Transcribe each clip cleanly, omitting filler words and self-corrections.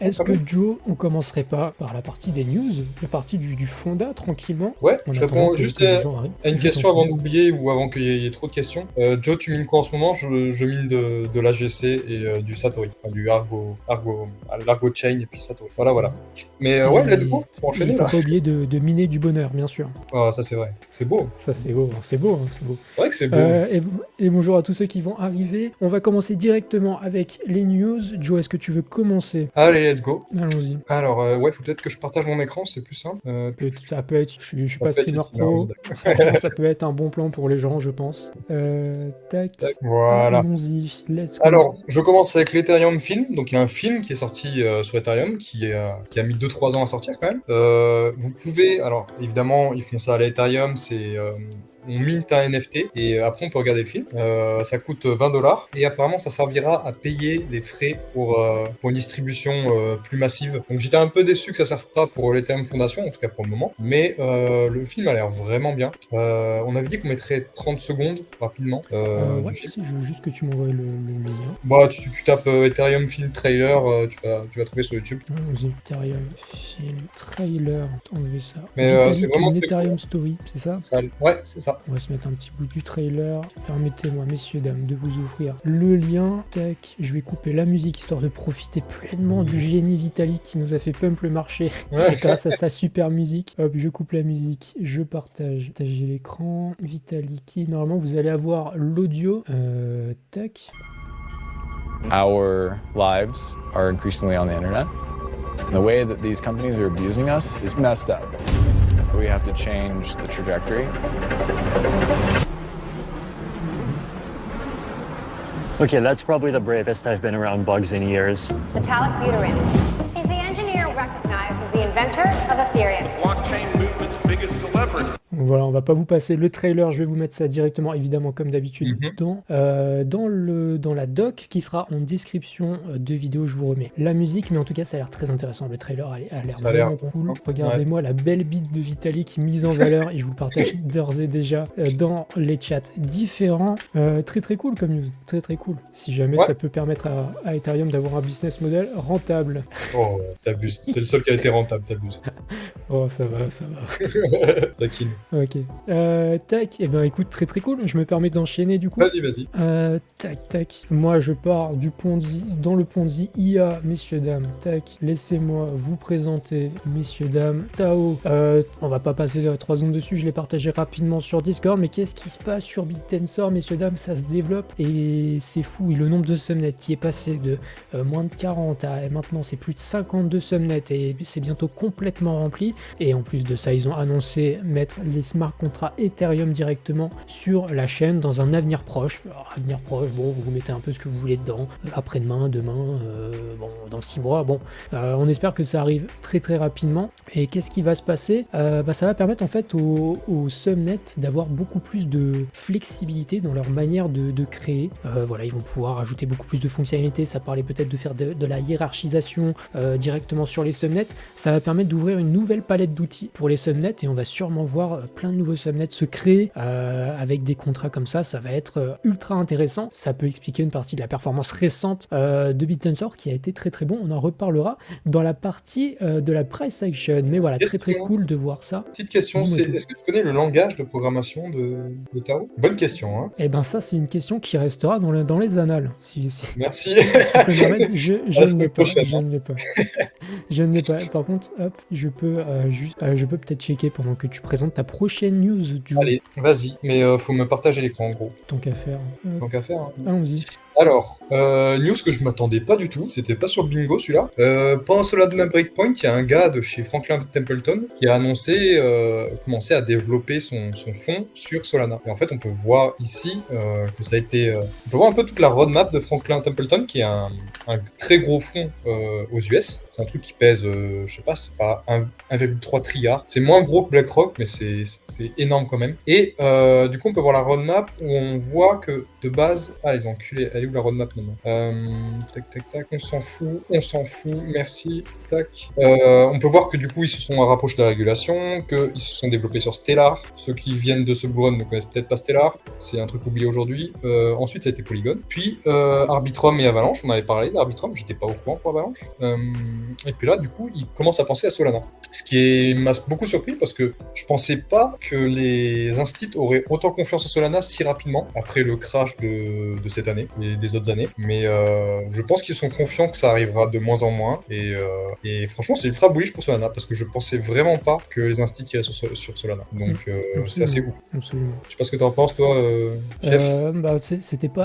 Est-ce que Joe, on commencerait pas par la partie des news, la partie du fondat, tranquillement? Ouais, En je attendant réponds que juste les gens arrivent. à une Je question t'en prie. avant d'oublier ou avant qu'il y ait trop de questions. Joe, tu mines quoi en ce moment? Je mine de l'AGC et du Satori, enfin du l'Argo Chain et puis Satori. Voilà. Mais ouais, let's go, faut Et il enchaîner faut là. pas oublier de miner du bonheur, bien sûr. Oh, ça c'est vrai, c'est beau. Ça, c'est beau, hein, c'est beau, hein, c'est beau. C'est vrai que c'est beau. Et bonjour à tous ceux qui vont arriver. On va commencer directement avec les news. Joe, est-ce que tu veux commencer? Allez, let's go. Allons-y. Alors, ouais, faut peut-être que je partage mon écran, c'est plus simple. Ça peut être, je suis Ça pas peut être streamer utile, hein, pro. d'accord. Franchement, ça peut être un bon plan pour les gens, je pense. Tac. Voilà. Allons-y. Let's go. Alors, je commence avec l'Ethereum Film. Donc, il y a un film qui est sorti sur Ethereum qui a mis 2-3 ans à sortir quand même. Vous pouvez, alors évidemment, ils font ça à l'Ethereum, on mint un NFT et après on peut regarder le film. Ça coûte $20 et apparemment ça servira à payer les frais pour une distribution plus massive. Donc, j'étais un peu déçu que ça serve pas pour l'Ethereum Foundation, en tout cas pour le moment. Mais le film a l'air vraiment bien. On avait dit qu'on mettrait 30 secondes rapidement Ouais, du film. si, je veux juste que tu m'envoies le lien. Bah, tu tapes Ethereum Film Trailer, tu vas trouver sur YouTube. Allons-y. Ethereum film trailer. Enlever ça. Mais c'est Vitalik, vraiment une très cool. Ethereum story, c'est ça? Ouais, c'est ça. On va se mettre un petit bout du trailer. Permettez-moi, messieurs, dames, de vous ouvrir le lien. Tac, je vais couper la musique histoire de profiter pleinement du génie Vitalik qui nous a fait pump le marché Ouais. grâce à sa super musique. Hop, je coupe la musique, je partage. Partager l'écran. Vitaliki, normalement vous allez avoir l'audio. Tac. Our lives are increasingly on the internet. And the way that these companies are abusing us is messed up. We have to change the trajectory. Okay, that's probably the bravest I've been around bugs in years. Vitalik Buterin. He's the engineer recognized as the inventor of Ethereum. Blockchain movement's biggest celebrity. Donc voilà, on va pas vous passer le trailer, je vais vous mettre ça directement, évidemment, comme d'habitude, dans la doc qui sera en description de vidéo, je vous remets la musique, mais en tout cas, ça a l'air très intéressant, le trailer a l'air Ça a l'air vraiment cool. sympa. Regardez-moi la belle bite de Vitalik mise en valeur, et je vous le partage d'ores et déjà dans les chats différents. Très très cool comme news, très très cool. Si jamais ça peut permettre à Ethereum d'avoir un business model rentable. Oh, t'abuses. C'est le seul qui a été rentable, t'abuses. Oh, ça va. Taquine. Ok. Tac, et ben écoute, très très cool. Je me permets d'enchaîner du coup. Vas-y. Tac. Moi je pars du Ponzi, dans le Ponzi IA, messieurs dames. Tac, laissez-moi vous présenter, messieurs dames. Tao, on va pas passer 3 secondes dessus, je l'ai partagé rapidement sur Discord, mais qu'est-ce qui se passe sur BitTensor, messieurs dames? Ça se développe et c'est fou. Et le nombre de subnets qui est passé de moins de 40 à maintenant c'est plus de 52 subnets et c'est bientôt complètement rempli. Et en plus de ça, ils ont annoncé mettre les smart contrats Ethereum directement sur la chaîne dans un avenir proche. Alors, avenir proche, bon, vous mettez un peu ce que vous voulez dedans. Après-demain, demain, bon, dans 6 mois, bon. On espère que ça arrive très très rapidement. Et qu'est-ce qui va se passer? Ça va permettre en fait aux subnets d'avoir beaucoup plus de flexibilité dans leur manière de créer. Voilà, ils vont pouvoir ajouter beaucoup plus de fonctionnalités. Ça parlait peut-être de faire de la hiérarchisation directement sur les subnets. Ça va permettre d'ouvrir une nouvelle palette d'outils pour les subnets et on va sûrement voir plein de nouveaux subnets se créer avec des contrats comme ça. Ça va être ultra intéressant. Ça peut expliquer une partie de la performance récente de BitTensor qui a été très très bon. On en reparlera dans la partie de la price action. Mais voilà, très très cool de voir ça. Petite question, est-ce que tu connais le langage de programmation de Tao? Bonne question, hein. Eh ben ça, c'est une question qui restera dans les annales. Merci. Je ne l'ai pas. Par contre, hop, je peux peut-être checker pendant que tu présentes ta prochaine news. Allez, vas-y, mais faut me partager l'écran en gros. Tant qu'à faire. Tant qu'à faire. Hein. Allons-y. Alors, news que je m'attendais pas du tout, c'était pas sur Bingo celui-là. Pendant Solana Breakpoint, il y a un gars de chez Franklin Templeton qui a annoncé commencer à développer son fonds sur Solana. Et en fait, on peut voir ici que ça a été... on peut voir un peu toute la roadmap de Franklin Templeton, qui est un très gros fonds aux US. C'est un truc qui pèse, je sais pas, c'est pas 1,3 trilliard. C'est moins gros que BlackRock, mais c'est énorme quand même. Et du coup, on peut voir la roadmap où on voit que de base... Ah, les enculés, Elle est où la roadmap maintenant? Tac, on s'en fout, merci, tac. On peut voir que du coup, ils se sont rapprochés de la régulation, qu'ils se sont développés sur Stellar. Ceux qui viennent de ce Blue Run ne connaissent peut-être pas Stellar, c'est un truc oublié aujourd'hui. Ensuite, ça a été Polygon. Puis, Arbitrum et Avalanche, on avait parlé d'Arbitrum, j'étais pas au courant pour Avalanche. Et puis là, du coup, ils commencent à penser à Solana. Ce qui m'a beaucoup surpris parce que je pensais pas que les instits auraient autant confiance en Solana si rapidement après le crash de cette année et des autres années. Mais je pense qu'ils sont confiants que ça arrivera de moins en moins. Et franchement, c'est ultra bullish pour Solana parce que je pensais vraiment pas que les instits iraient sur Solana. Donc c'est assez ouf. Absolument. Je sais pas ce que t'en penses, toi, chef.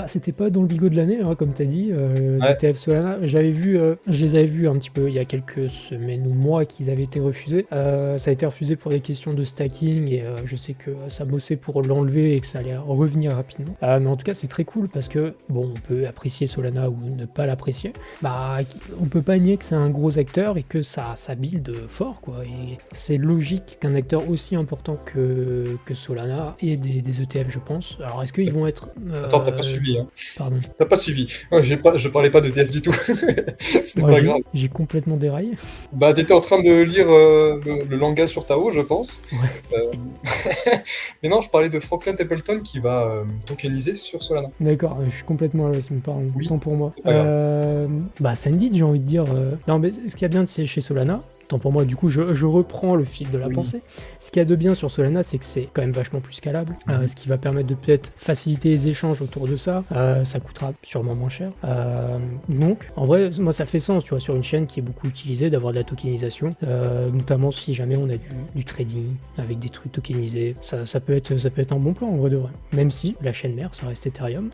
C'était pas dans le bigot de l'année, hein, comme t'as dit. Les Ouais. ETF Solana, je les avais vus un petit peu il y a quelques semaines ou mois qu'ils avaient été refusés. Ça a été refusé pour des questions de stacking et je sais que ça bossait pour l'enlever et que ça allait revenir rapidement. Mais en tout cas, c'est très cool parce que, bon, on peut apprécier Solana ou ne pas l'apprécier. On peut pas nier que c'est un gros acteur et que ça build fort, quoi. Et c'est logique qu'un acteur aussi important que Solana ait des ETF, je pense. Alors, est-ce qu'ils vont être... Attends, t'as pas suivi, hein. Pardon. T'as pas suivi. Ouais, je parlais pas de TF du tout. C'était Ouais, pas grave. j'ai complètement déraillé. Bah, t'étais en train de lire le langage sur Tao, je pense. Ouais. Mais non, je parlais de Franklin Templeton qui va tokeniser sur Solana. D'accord, je suis complètement à l'ouest, pardon, Oui, tant pour moi. c'est pas grave. Sandy, j'ai envie de dire... Non, mais ce qu'il y a bien chez Solana, tant pour moi, du coup, je reprends le fil de la Oui. pensée. Ce qu'il y a de bien sur Solana, c'est que c'est quand même vachement plus scalable, ce qui va permettre de peut-être faciliter les échanges autour de ça. Ça coûtera sûrement moins cher. Donc, en vrai, moi, ça fait sens, tu vois, sur une chaîne qui est beaucoup utilisée, d'avoir de la tokenisation, notamment si jamais on a du trading avec des trucs tokenisés. Ça peut être un bon plan, en vrai de vrai. Même si la chaîne mère, ça reste Ethereum,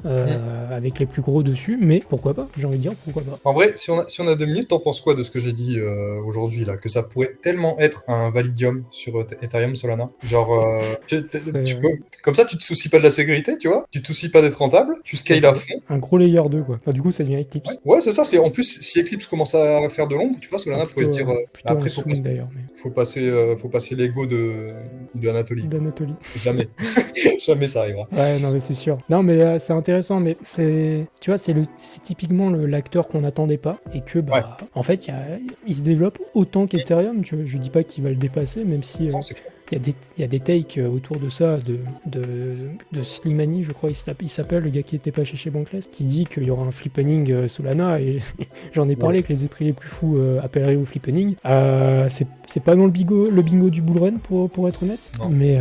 avec les plus gros dessus, mais pourquoi pas? J'ai envie de dire, pourquoi pas? En vrai, si on a 2 minutes, t'en penses quoi de ce que j'ai dit aujourd'hui là, que ça pourrait tellement être un validium sur Ethereum Solana? Genre, tu peux, comme ça, tu te soucies pas de la sécurité, tu vois? Tu te soucies pas d'être rentable, tu scales à fond. Un gros layer 2, quoi. Enfin, du coup, ça devient Eclipse. Ouais, c'est ça. C'est en plus, si Eclipse commence à faire de l'ombre, tu vois, Solana pourrait se dire. Plutôt en Après, swing, d'ailleurs, mais faut passer l'ego de Anatoly. d'Anatolie. Jamais, jamais ça arrivera. Ouais, non, mais c'est sûr. Non, mais c'est intéressant, mais tu vois, c'est typiquement l'acteur qu'on n'attendait pas, et que, en fait, il se développe autant qu'Ethereum, tu vois. Je dis pas qu'il va le dépasser, même si Non, c'est clair. il y a des takes autour de ça, de Slimani, je crois, il s'appelle, le gars qui était pas chez Bankless, qui dit qu'il y aura un flippening Solana, et j'en ai parlé que les esprits les plus fous appelleraient au flippening. C'est pas dans le bingo du bull run, pour être honnête, Non. mais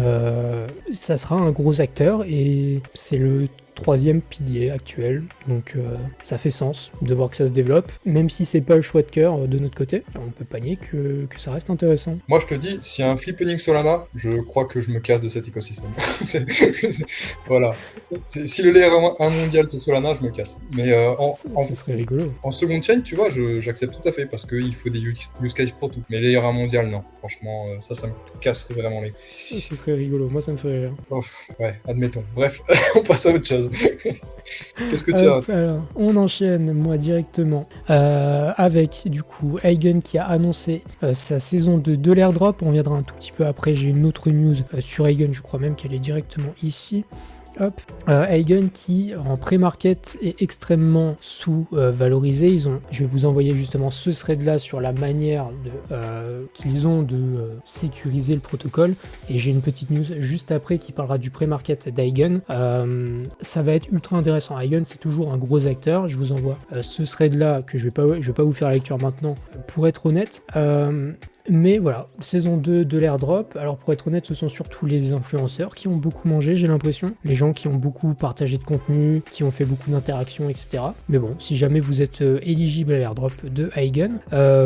ça sera un gros acteur, et c'est le 3e pilier actuel, donc ça fait sens de voir que ça se développe, même si c'est pas le choix de cœur de notre côté, on peut pas nier que ça reste intéressant. Moi, je te dis, s'il y a un flippening Solana, je crois que je me casse de cet écosystème. Voilà. Si le layer 1 mondial c'est Solana, je me casse. Mais Ce serait rigolo. en seconde chaîne, tu vois, j'accepte tout à fait parce qu'il faut des use cases pour tout. Mais layer 1 mondial, non. Franchement, ça me casserait vraiment les. Ce serait rigolo, moi ça me ferait rire. Ouais, admettons. Bref, on passe à autre chose. Qu'est-ce que tu as? Alors, on enchaîne, moi, directement, avec, du coup, Eigen qui a annoncé sa saison 2 de l'airdrop. On viendra un tout petit peu après, j'ai une autre news sur Eigen, je crois même qu'elle est directement ici. Hop, Eigen qui en pré-market est extrêmement sous-valorisé. Je vais vous envoyer justement ce thread là sur la manière qu'ils ont de sécuriser le protocole, et j'ai une petite news juste après qui parlera du pré-market d'Eigen. Ça va être ultra intéressant. Eigen, c'est toujours un gros acteur. Je vous envoie ce thread là que je vais pas vous faire la lecture maintenant pour être honnête. Mais voilà, saison 2 de l'airdrop. Alors pour être honnête, ce sont surtout les influenceurs qui ont beaucoup mangé, j'ai l'impression. Les gens qui ont beaucoup partagé de contenu, qui ont fait beaucoup d'interactions, etc. Mais bon, si jamais vous êtes éligible à l'airdrop de Eigen,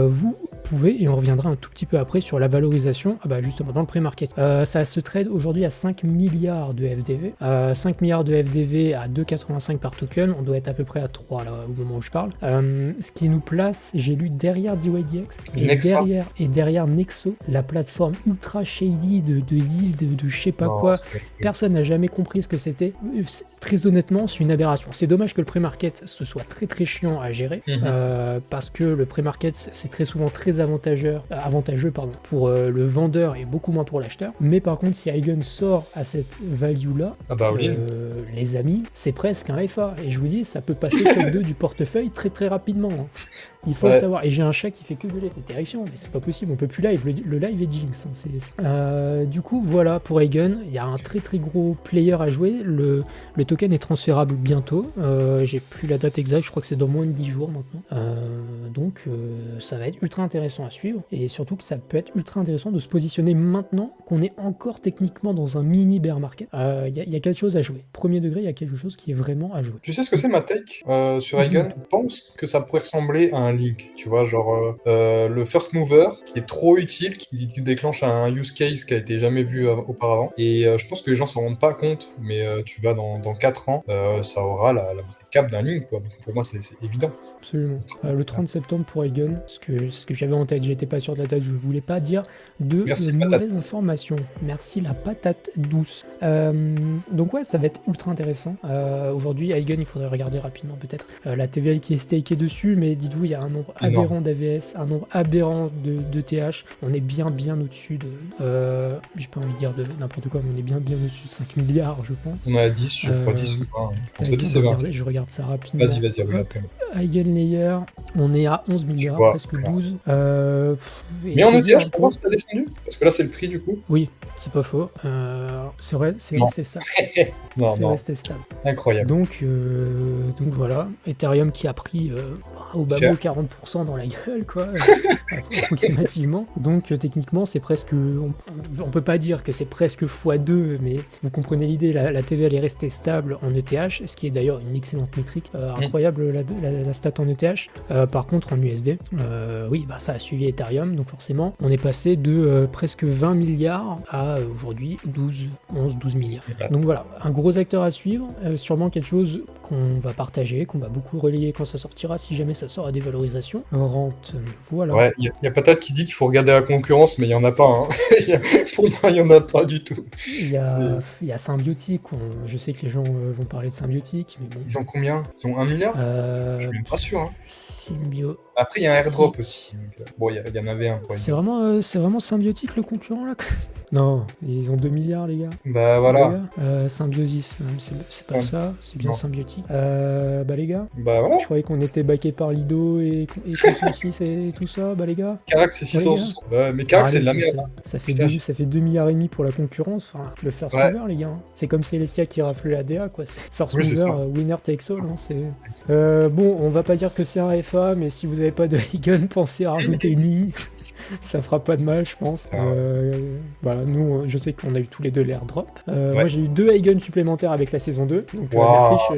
vous pouvez, et on reviendra un tout petit peu après sur la valorisation, justement dans le pré-market. Ça se trade aujourd'hui à 5 milliards de FDV. 5 milliards de FDV à 2,85 par token, on doit être à peu près à 3 là au moment où je parle. Ce qui nous place, j'ai lu derrière DYDX, et derrière Nexo, la plateforme ultra shady de yield, de je sais pas quoi. Personne n'a jamais compris ce que c'était. Très honnêtement, c'est une aberration. C'est dommage que le pré-market ce soit très très chiant à gérer, parce que le pré-market c'est très souvent très très avantageux pour le vendeur et beaucoup moins pour l'acheteur. Mais par contre, si Eigen sort à cette value-là, Ah bah oui. les amis, c'est presque un FA. Et je vous dis, ça peut passer top 2 du portefeuille très très rapidement. Hein. Il faut le savoir. Et j'ai un chat qui fait que gueuler. C'est terrifiant, mais c'est pas possible. On peut plus live. Le live est jinx. Hein. Du coup, voilà, pour Eigen, il y a un très très gros player à jouer. Le token est transférable bientôt. J'ai plus la date exacte. Je crois que c'est dans moins de 10 jours maintenant. Donc, ça va être ultra intéressant à suivre. Et surtout que ça peut être ultra intéressant de se positionner maintenant qu'on est encore techniquement dans un mini bear market. Il y a quelque chose à jouer. Premier degré, il y a quelque chose qui est vraiment à jouer. Tu sais ce que c'est ma take sur Eigen? Je pense que ça pourrait ressembler à un Link, tu vois, genre le first mover qui est trop utile, qui déclenche un use case qui a été jamais vu auparavant. Et je pense que les gens s'en rendent pas compte, mais tu vas dans 4 ans, ça aura la market cap d'un Link, quoi. Donc pour moi, c'est évident. Absolument. Le 30 septembre pour Eigen, c'est ce que j'avais en tête. J'étais pas sûr de la date, je voulais pas dire de mauvaises informations. Merci la patate douce. Donc ouais, ça va être ultra intéressant. Aujourd'hui, Eigen, il faudrait regarder rapidement peut-être la TVL qui est stakée dessus, mais dites-vous, il y a un nombre aberrant d'AVS, un nombre aberrant de TH. On est bien au-dessus de... j'ai pas envie de dire de n'importe quoi, mais on est bien au-dessus de 5 milliards, je pense. On est à 10, je crois, 10 ou pas. Entre 10 et 20. Je regarde ça rapidement. Vas-y, regarde. Eigen Layer, on est à 11 milliards, presque 12. Mais en ETH, pour moi, ça a descendu. Parce que là, c'est le prix, du coup. Oui, c'est pas faux. C'est vrai, c'est resté stable. Non. Resté stable. Incroyable. Donc voilà, Ethereum qui a pris au bas mot 40% dans la gueule, quoi, approximativement. Donc techniquement, c'est presque... On peut pas dire que c'est presque x2, mais vous comprenez l'idée, la TVL est restée stable en ETH, ce qui est d'ailleurs une excellente métrique. Incroyable la stat en ETH. Par contre, en USD, oui, bah, ça a suivi Ethereum, donc forcément, on est passé de presque 20 milliards à aujourd'hui 11-12 milliards. Donc voilà, un gros acteur à suivre, sûrement quelque chose qu'on va partager, qu'on va beaucoup relayer quand ça sortira, si jamais ça sort à des valorisations. Rente, voilà. Ouais, il y a Patate qui dit qu'il faut regarder la concurrence, mais il n'y en a pas. Hein. Pour moi, il n'y en a pas du tout. Il y a Symbiotic, je sais que les gens vont parler de Symbiotic, mais bon. Ils ont combien? Ils ont 1 milliard? Je suis même pas sûr. Hein. Symbio... Après, il y a un airdrop aussi. Donc, bon, il y en avait un. C'est vraiment Symbiotic le concurrent là? Non, ils ont 2 milliards les gars. Bah voilà. Symbiosis, c'est pas ça, c'est bien Symbiotic. Bah les gars, bah voilà. Je croyais qu'on était backé par Lido et Consensus et tout ça, bah les gars. Carax c'est 600. Mais Carax c'est de la merde. Ça fait 2 milliards et demi pour la concurrence, enfin, le first mover les gars. C'est comme Celestia qui rafle la DA quoi. First mover, winner takes all. Hein, bon, on va pas dire que c'est un FA, mais si vous avez pas de Eigen, pensez à rajouter une I. Ça fera pas de mal, je pense. Voilà, nous, je sais qu'on a eu tous les deux l'airdrop. Moi, j'ai eu 2 Eigen supplémentaires avec la saison 2. Donc,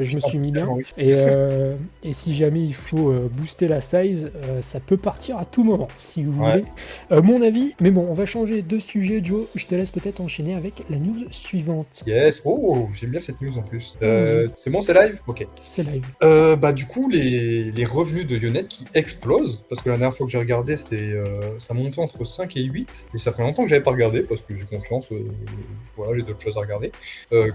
je me suis mis bien. Et si jamais il faut booster la size, ça peut partir à tout moment, si vous voulez. Mon avis, mais bon, on va changer de sujet, Joe. Je te laisse peut-être enchaîner avec la news suivante. Yes, j'aime bien cette news en plus. C'est bon, c'est live? Ok. C'est live. Bah, du coup, les revenus de Ionet qui explosent, parce que la dernière fois que j'ai regardé, c'était ça montait entre 5 et 8, et ça fait longtemps que j'avais pas regardé, parce que j'ai confiance, voilà, j'ai d'autres choses à regarder.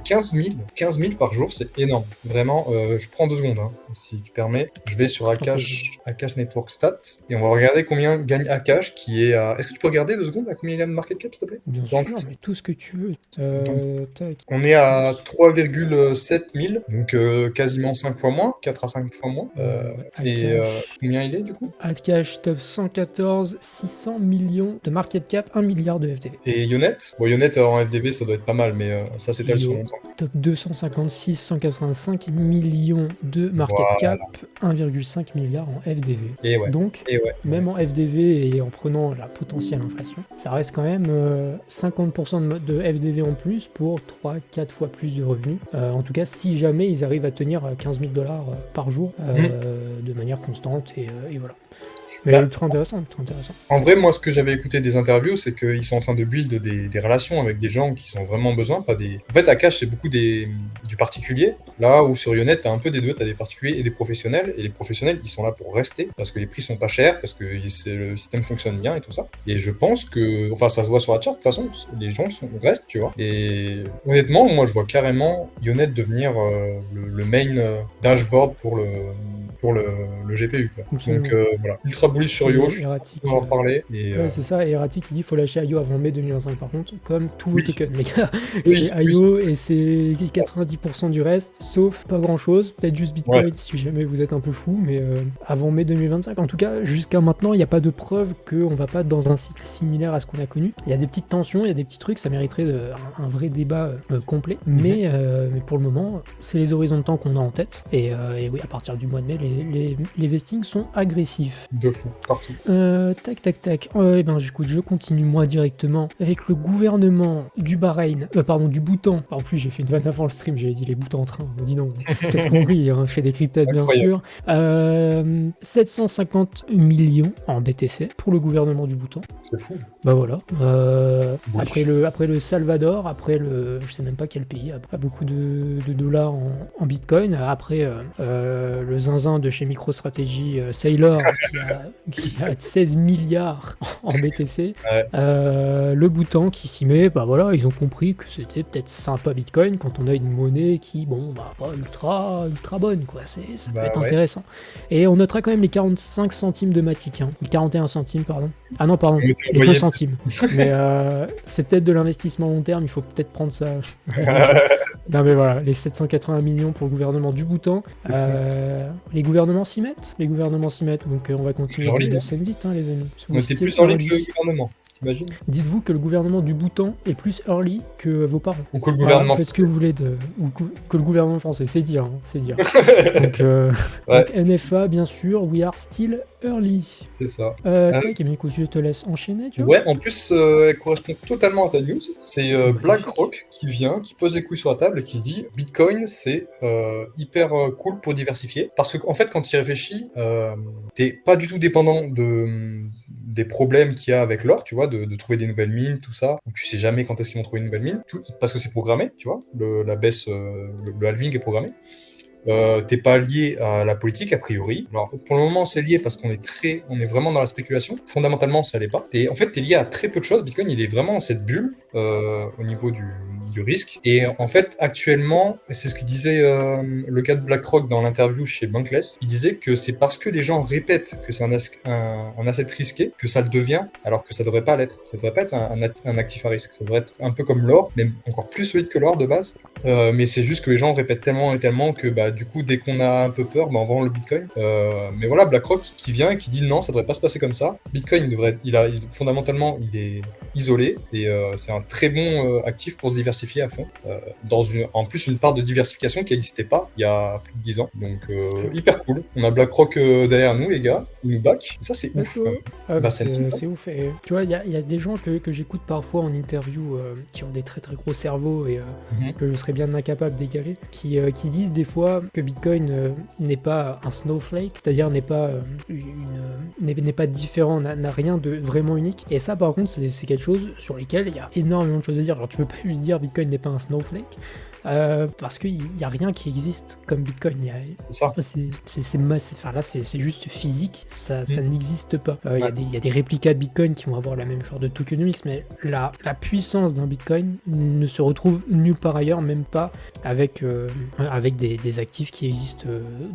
15 000 par jour, c'est énorme. Vraiment, je prends 2 secondes, hein, si tu permets. Je vais sur Akash Network Stats, et on va regarder combien gagne Akash, qui est à... Est-ce que tu peux regarder 2 secondes à combien il a de market cap, s'il te plaît? Bien sûr, mais tout ce que tu veux. On est à 3,7 000, donc quasiment 5 fois moins, 4 à 5 fois moins. Et combien il est, du coup? Akash top 114, 600 millions de market cap, 1 milliard de FDV. Et Ionet? Bon, Ionet en FDV, ça doit être pas mal, mais ça s'étale sur longtemps. Top 256, 185 millions de market cap, 1,5 milliard en FDV. Et ouais. Donc, même en FDV et en prenant la potentielle inflation, ça reste quand même 50% de FDV en plus pour 3-4 fois plus de revenus. En tout cas, si jamais ils arrivent à tenir 15 000 $ par jour de manière constante, et voilà. Mais ultra intéressant. En vrai, moi, ce que j'avais écouté des interviews, c'est qu'ils sont en train de build des relations avec des gens qui ont vraiment besoin, pas des... En fait, Akash, c'est beaucoup du particulier. Là où sur Ionet, t'as un peu des deux, t'as des particuliers et des professionnels. Et les professionnels, ils sont là pour rester, parce que les prix sont pas chers, parce que le système fonctionne bien et tout ça. Et je pense que... Enfin, ça se voit sur la chart, de toute façon, les gens restent, tu vois. Et honnêtement, moi, je vois carrément Ionet devenir le main dashboard pour pour le GPU, quoi. Absolument. Donc voilà, ultra bullish sur IO, je Erratic, vais en reparler. Et, ouais, c'est ça, et Erratic il dit faut lâcher IO avant mai 2025 par contre, comme tous vos Oui. tokens, les gars. Oui, C'est IO et c'est 90% du reste, sauf pas grand chose, peut-être juste Bitcoin Ouais. si jamais vous êtes un peu fou, mais avant mai 2025. En tout cas, jusqu'à maintenant, il n'y a pas de preuve qu'on va pas dans un cycle similaire à ce qu'on a connu. Il y a des petites tensions, il y a des petits trucs, ça mériterait un vrai débat complet, mais pour le moment, c'est les horizons de temps qu'on a en tête, et oui, à partir du mois de mai, les vestings sont agressifs. de fou, partout. Tac. Eh ben, écoute, je continue moi directement avec le gouvernement du Bahreïn, du Bhoutan. En plus, j'ai fait une vanne avant le stream, j'ai dit les Bhoutans en train. Dis donc, qu'est-ce qu'on rit, hein, je fais des cryptades bien sûr. 750 millions en BTC pour le gouvernement du Bhoutan. C'est fou. Bah voilà. Bullish. Après le Salvador, après je sais même pas quel pays, après beaucoup de dollars en Bitcoin, après le zinzin de chez MicroStrategy, Sailor, qui a 16 milliards en BTC, Ouais. le Bhoutan qui s'y met, bah voilà, ils ont compris que c'était peut-être sympa Bitcoin quand on a une monnaie qui, bon, bah pas ultra bonne, quoi, ça peut Bah être ouais. intéressant. Et on notera quand même les 45 centimes de Matic, hein. 41 centimes, pardon. Ah non, pardon, On mettait en les 2 moyenne. centimes. Mais c'est peut-être de l'investissement long terme, il faut peut-être prendre ça. Non mais voilà, les 780 millions pour le gouvernement du Bhoutan. C'est fou. Les gouvernements s'y mettent. Donc on va continuer Early, de hein. send it, hein, les amis. On était plus en ligne que le gouvernement, t'imagines? Dites-vous que le gouvernement du Bhoutan est plus early que vos parents. Ou que le gouvernement. Voilà, faites ce que vous voulez que le gouvernement français, c'est dire, hein, c'est dire. Donc, Ouais. donc NFA, bien sûr, we are still early. C'est ça. Tac, mais écoute, je te laisse enchaîner, tu vois. Ouais, en plus, elle correspond totalement à ta news. C'est BlackRock qui vient, qui pose les couilles sur la table et qui dit Bitcoin, c'est hyper cool pour diversifier. Parce qu'en fait, quand tu y réfléchis, t'es pas du tout dépendant des problèmes qu'il y a avec l'or, tu vois, de trouver des nouvelles mines, tout ça. Tu sais jamais quand est-ce qu'ils vont trouver une nouvelle mine, parce que c'est programmé, tu vois. La baisse, le halving est programmé. T'es pas lié à la politique a priori. Alors pour le moment c'est lié parce qu'on est vraiment dans la spéculation. Fondamentalement ça l'est pas. En fait t'es lié à très peu de choses. Bitcoin il est vraiment dans cette bulle au niveau du risque. Et en fait actuellement, c'est ce que disait le gars de BlackRock dans l'interview chez Bankless. Il disait que c'est parce que les gens répètent que c'est un asset risqué que ça le devient, alors que ça devrait pas l'être. Ça devrait pas être un actif à risque. Ça devrait être un peu comme l'or, même encore plus solide que l'or de base. Mais c'est juste que les gens répètent tellement et tellement que du coup, dès qu'on a un peu peur, on vend le Bitcoin. Mais voilà, BlackRock qui vient et qui dit non, ça devrait pas se passer comme ça. Bitcoin, fondamentalement, il est isolé et c'est un très bon actif pour se diversifier à fond. En plus, une part de diversification qui n'existait pas il y a plus de 10 ans. Donc, hyper cool. On a BlackRock derrière nous, les gars. Ils nous back. Ça, c'est ouf. Quand même. Ah, c'est c'est ouf. Et, tu vois, il y a des gens que j'écoute parfois en interview qui ont des très très gros cerveaux et que je serais bien incapable d'égaler, qui disent des fois que Bitcoin n'est pas un snowflake, c'est-à-dire n'est pas différent, n'a rien de vraiment unique. Et ça, par contre, c'est quelque chose sur lesquels il y a énormément de choses à dire. Alors, tu peux pas juste dire Bitcoin n'est pas un snowflake. Parce qu'il n'y a rien qui existe comme Bitcoin. C'est ça. C'est juste physique, ça n'existe pas. Il y a des réplicas de Bitcoin qui vont avoir la même genre de tokenomics, mais la puissance d'un Bitcoin ne se retrouve nulle part ailleurs, même pas avec des actifs qui existent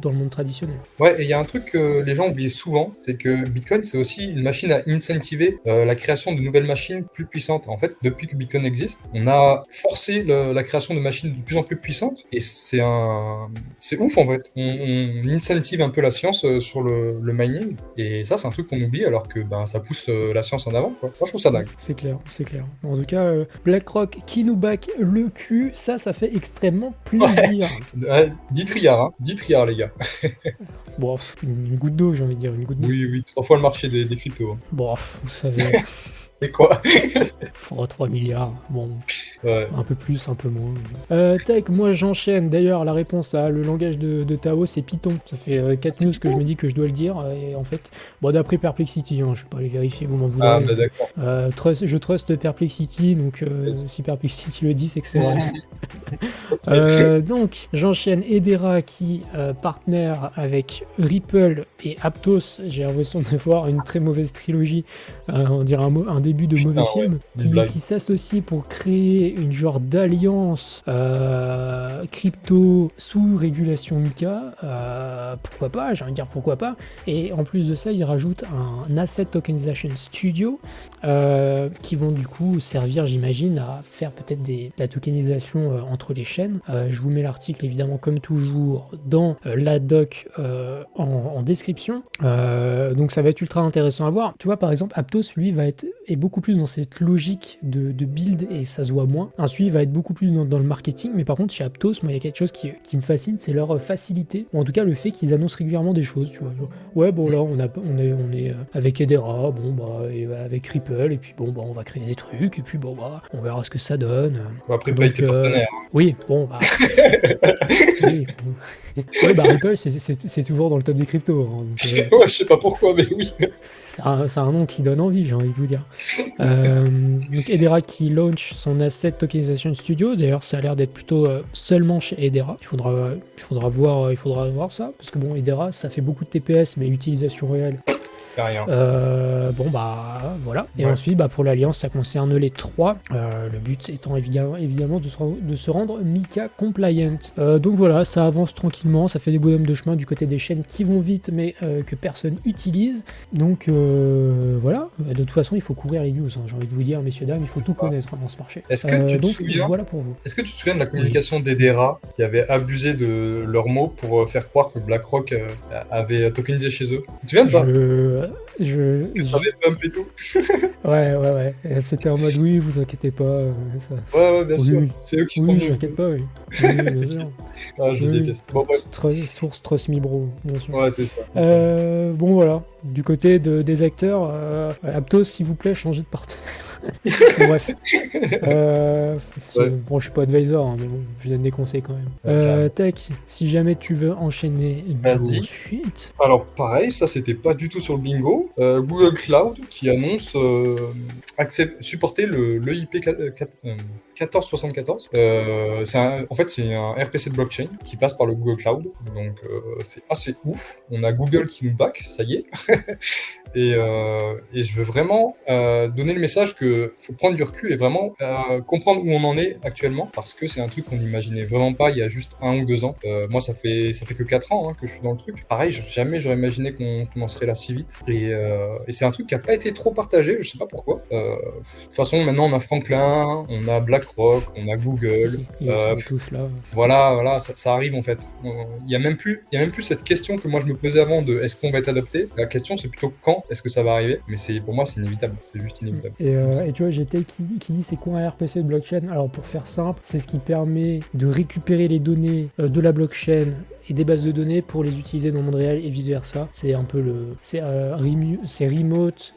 dans le monde traditionnel. Ouais, et il y a un truc que les gens oublient souvent, c'est que Bitcoin, c'est aussi une machine à incentiver la création de nouvelles machines plus puissantes. En fait, depuis que Bitcoin existe, on a forcé la création de machines de plus en plus puissantes, et c'est ouf en fait. On incentive un peu la science sur le mining, et ça, c'est un truc qu'on oublie, alors que ça pousse la science en avant, quoi. Moi, je trouve ça dingue. C'est clair. En tout cas, BlackRock qui nous back le cul, ça fait extrêmement plaisir. 10 triards, 10 triards, les gars. Bon, une goutte d'eau, j'ai envie de dire, une goutte d'eau. Oui, 3 fois le marché des cryptos. Bon, vous savez, Et quoi? faudra 3 milliards, bon, Ouais. un peu plus, un peu moins. Tac, moi j'enchaîne, d'ailleurs, la réponse à le langage de Tao, c'est Python. Ça fait 4 news que je me dis que je dois le dire, et en fait, d'après Perplexity, hein, je vais pas aller vérifier, vous m'en voudrez. Ah, d'accord. Je trust Perplexity, donc si Perplexity le dit, c'est que c'est vrai. Donc, j'enchaîne Hedera qui partenaire avec Ripple et Aptos. J'ai l'impression de voir une très mauvaise trilogie, on dirait un début de mauvais film, dis blague. qui s'associe pour créer créer une genre d'alliance crypto sous régulation MiCA, pourquoi pas, j'ai envie de dire pourquoi pas. Et en plus de ça, ils rajoutent un Asset Tokenization Studio qui vont du coup servir, j'imagine, à faire peut-être de la tokenisation entre les chaînes. Je vous mets l'article évidemment comme toujours dans la doc en description. Donc ça va être ultra intéressant à voir. Tu vois, par exemple, Aptos, lui, est beaucoup plus dans cette logique de build et ça se voit moins. Ensuite, il va être beaucoup plus dans le marketing, mais par contre, chez Aptos, moi, il y a quelque chose qui me fascine, c'est leur facilité, ou en tout cas le fait qu'ils annoncent régulièrement des choses, tu vois. Genre, ouais, bon, là, on est avec Hedera, bon, bah, et avec Ripple, et puis bon, bah, on va créer des trucs, et puis bon, bah, on verra ce que ça donne. Bon, après, pas été partenaire. Oui, bon, bah. Oui, bon. Ouais, bah Ripple, c'est toujours dans le top des cryptos. Hein, donc, Ouais, je sais pas pourquoi, mais oui. c'est un nom qui donne envie, j'ai envie de vous dire. Donc Hedera qui launch son Asset Tokenization Studio. D'ailleurs, ça a l'air d'être plutôt seulement chez Hedera. Il faudra voir ça, parce que bon, Hedera, ça fait beaucoup de TPS, mais utilisation réelle. Rien. Bon bah voilà. Et Ouais. ensuite, bah, pour l'Alliance, ça concerne les 3. Le but étant évidemment de se rendre MiCA compliant. Donc voilà, ça avance tranquillement, ça fait des bonhommes de chemin du côté des chaînes qui vont vite, mais que personne utilise. Donc voilà. De toute façon, il faut couvrir les news. Hein. J'ai envie de vous dire, messieurs dames, il faut tout connaître dans ce marché. Est-ce que tu te donc souviens voilà pour vous. Est-ce que tu te souviens de la communication d'Hedera qui avait abusé de leurs mots pour faire croire que BlackRock avait tokenisé chez eux? Tu te souviens de ça? Que ça avait pump et tout. Ouais. Et c'était en mode oui, vous inquiétez pas. Ça... Ouais, bien Oui, sûr. oui. C'est eux qui sont Oui, venus. je m'inquiète pas, oui. Oui, bien sûr. Ah, je Oui. déteste. Bon, bref. Source Trust Me Bro, bien sûr. Ouais, c'est ça. Bon voilà, du côté des acteurs, Aptos, s'il vous plaît, changez de partenaire. Bon, bref. Bon, je suis pas advisor, hein, mais bon, je donne des conseils quand même. Tac, si jamais tu veux enchaîner Vas-y. de suite. Alors pareil, ça c'était pas du tout sur le bingo. Google Cloud qui annonce supporter le IP 1474. En fait c'est un RPC de blockchain qui passe par le Google Cloud, donc c'est assez ouf. On a Google qui nous back, ça y est. Et je veux vraiment donner le message que faut prendre du recul et vraiment comprendre où on en est actuellement, parce que c'est un truc qu'on n'imaginait vraiment pas il y a juste 1 ou 2 ans. Moi ça fait que 4 ans que je suis dans le truc. Pareil, jamais j'aurais imaginé qu'on en serait là si vite. Et c'est un truc qui a pas été trop partagé, je sais pas pourquoi. De toute façon, maintenant on a Franklin, on a BlackRock, on a Google. Ils sont tous là. Voilà, ça arrive en fait. Il y a même plus cette question que moi je me posais avant de est-ce qu'on va être adopté. La question c'est plutôt quand est-ce que ça va arriver, mais pour moi c'est inévitable, c'est juste inévitable. Et tu vois, GT qui dit c'est quoi un RPC de blockchain? Alors pour faire simple, c'est ce qui permet de récupérer les données de la blockchain et des bases de données pour les utiliser dans le monde réel et vice versa. C'est un peu c'est Remote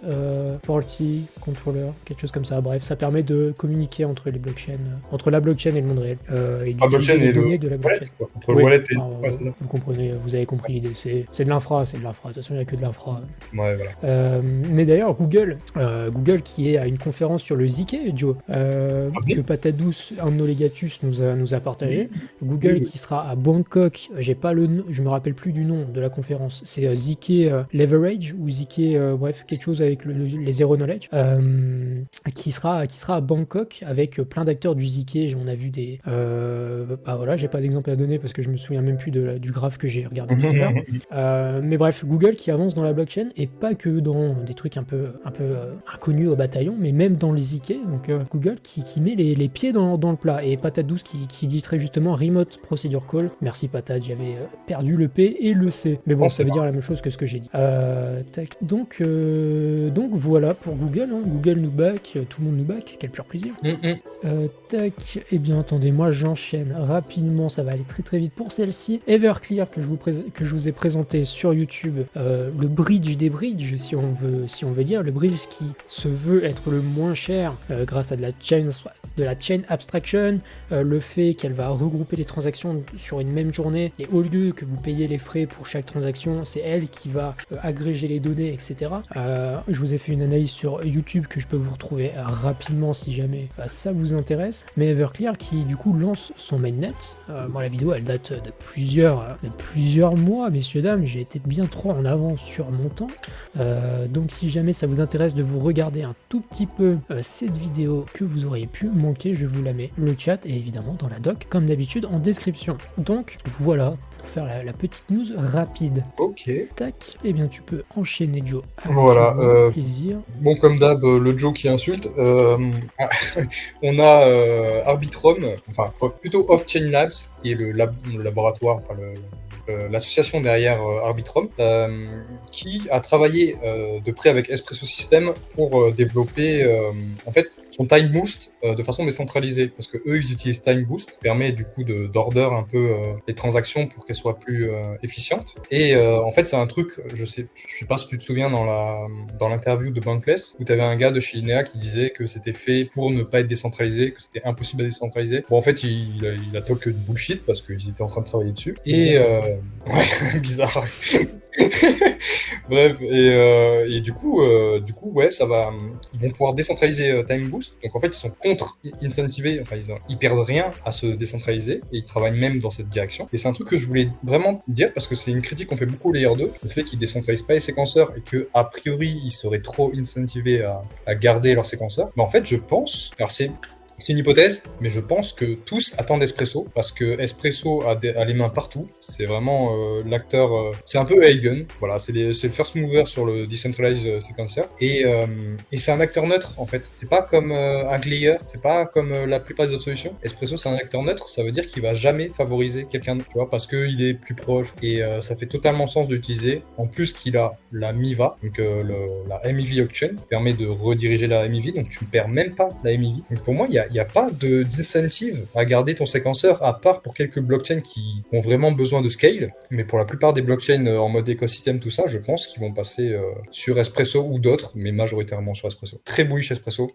Party Controller, quelque chose comme ça. Bref, ça permet de communiquer entre les blockchains, entre la blockchain et le monde réel, et d'utiliser les données de la blockchain. Wallet, entre le wallet et c'est ça. Vous comprenez, vous avez compris l'idée. C'est de l'infra, De toute façon, il n'y a que de l'infra. Ouais, voilà. Mais d'ailleurs, Google qui est à une conférence sur le ZK, Joe, que Patadous, un de nos legatus, nous a partagé. Google qui sera à Bangkok, je me rappelle plus du nom de la conférence, c'est ZK Leverage ou ZK, bref, quelque chose avec les Zero Knowledge, qui sera à Bangkok avec plein d'acteurs du ZK. On a vu des... voilà, j'ai pas d'exemple à donner parce que je me souviens même plus du graphe que j'ai regardé tout à l'heure. Mais bref, Google qui avance dans la blockchain et pas que dans des trucs un peu inconnus au bataillon, mais même dans les ZK. Donc Google qui met les pieds dans le plat. Et Patat12 qui dit très justement Remote Procedure Call. Merci Patat, j'avais perdu le P et le C. Mais bon, ça veut dire la même chose que ce que j'ai dit. Donc voilà pour Google. Hein. Google nous back, tout le monde nous back. Quel pur plaisir. Eh bien attendez, moi j'enchaîne rapidement, ça va aller très très vite pour celle-ci. Everclear que je vous ai présenté sur YouTube, le bridge des bridges si on veut dire, le bridge qui se veut être le moins cher grâce à de la chain abstraction, le fait qu'elle va regrouper les transactions sur une même journée et au lieu que vous payiez les frais pour chaque transaction, c'est elle qui va agréger les données, etc. Je vous ai fait une analyse sur YouTube que je peux vous retrouver rapidement si jamais ça vous intéresse. Mais Everclear qui du coup lance son mainnet. Moi la vidéo elle date de plusieurs mois, messieurs dames, j'ai été bien trop en avance sur mon temps. Donc si jamais ça vous intéresse de vous regarder un tout petit peu cette vidéo que vous auriez pu manquer, je vous la mets le chat et évidemment dans la doc comme d'habitude en description. Donc voilà pour faire la petite news rapide. Ok. Tac, et bien tu peux enchaîner Joe. Avec Voilà, plaisir. Bon, comme d'hab, le Joe qui insulte. On a Arbitrum, enfin plutôt Off-Chain Labs, qui est le laboratoire, enfin l'association derrière Arbitrum, qui a travaillé de près avec Espresso System pour développer en fait son Time Boost de façon décentralisée, parce que eux ils utilisent Time Boost, qui permet du coup d'order un peu les transactions pour qu'elles soient plus efficientes. Et en fait c'est un truc, je sais pas si tu te souviens dans l'interview de Bankless où tu avais un gars de chez Linea qui disait que c'était fait pour ne pas être décentralisé, que c'était impossible à décentraliser. Bon en fait il a talk que du bullshit parce qu'ils étaient en train de travailler dessus. Et ouais, bizarre. Bref, et du coup, ouais, ça va. Ils vont pouvoir décentraliser Time Boost. Donc en fait, ils sont contre-incentivés. Enfin, ils perdent rien à se décentraliser et ils travaillent même dans cette direction. Et c'est un truc que je voulais vraiment dire parce que c'est une critique qu'on fait beaucoup au Layer 2, le fait qu'ils décentralisent pas les séquenceurs et que a priori ils seraient trop incentivés à garder leurs séquenceurs. Mais en fait, je pense. Alors c'est une hypothèse, mais je pense que tous attendent Espresso, parce que Espresso a les mains partout. C'est vraiment l'acteur... c'est un peu Hagen, voilà, c'est le first mover sur le Decentralized Sequencer. Et c'est un acteur neutre, en fait. C'est pas comme un Glayer, c'est pas comme la plupart des autres solutions. Espresso, c'est un acteur neutre, ça veut dire qu'il va jamais favoriser quelqu'un d'autre, tu vois, parce qu'il est plus proche. Et ça fait totalement sens de l'utiliser. En plus qu'il a la MIVA, donc la MEV Auction, qui permet de rediriger la MEV, donc tu ne perds même pas la MEV. Donc pour moi, il n'y a pas d'incentive à garder ton séquenceur, à part pour quelques blockchains qui ont vraiment besoin de scale. Mais pour la plupart des blockchains en mode écosystème, tout ça, je pense qu'ils vont passer sur Espresso ou d'autres, mais majoritairement sur Espresso. Très bullish Espresso.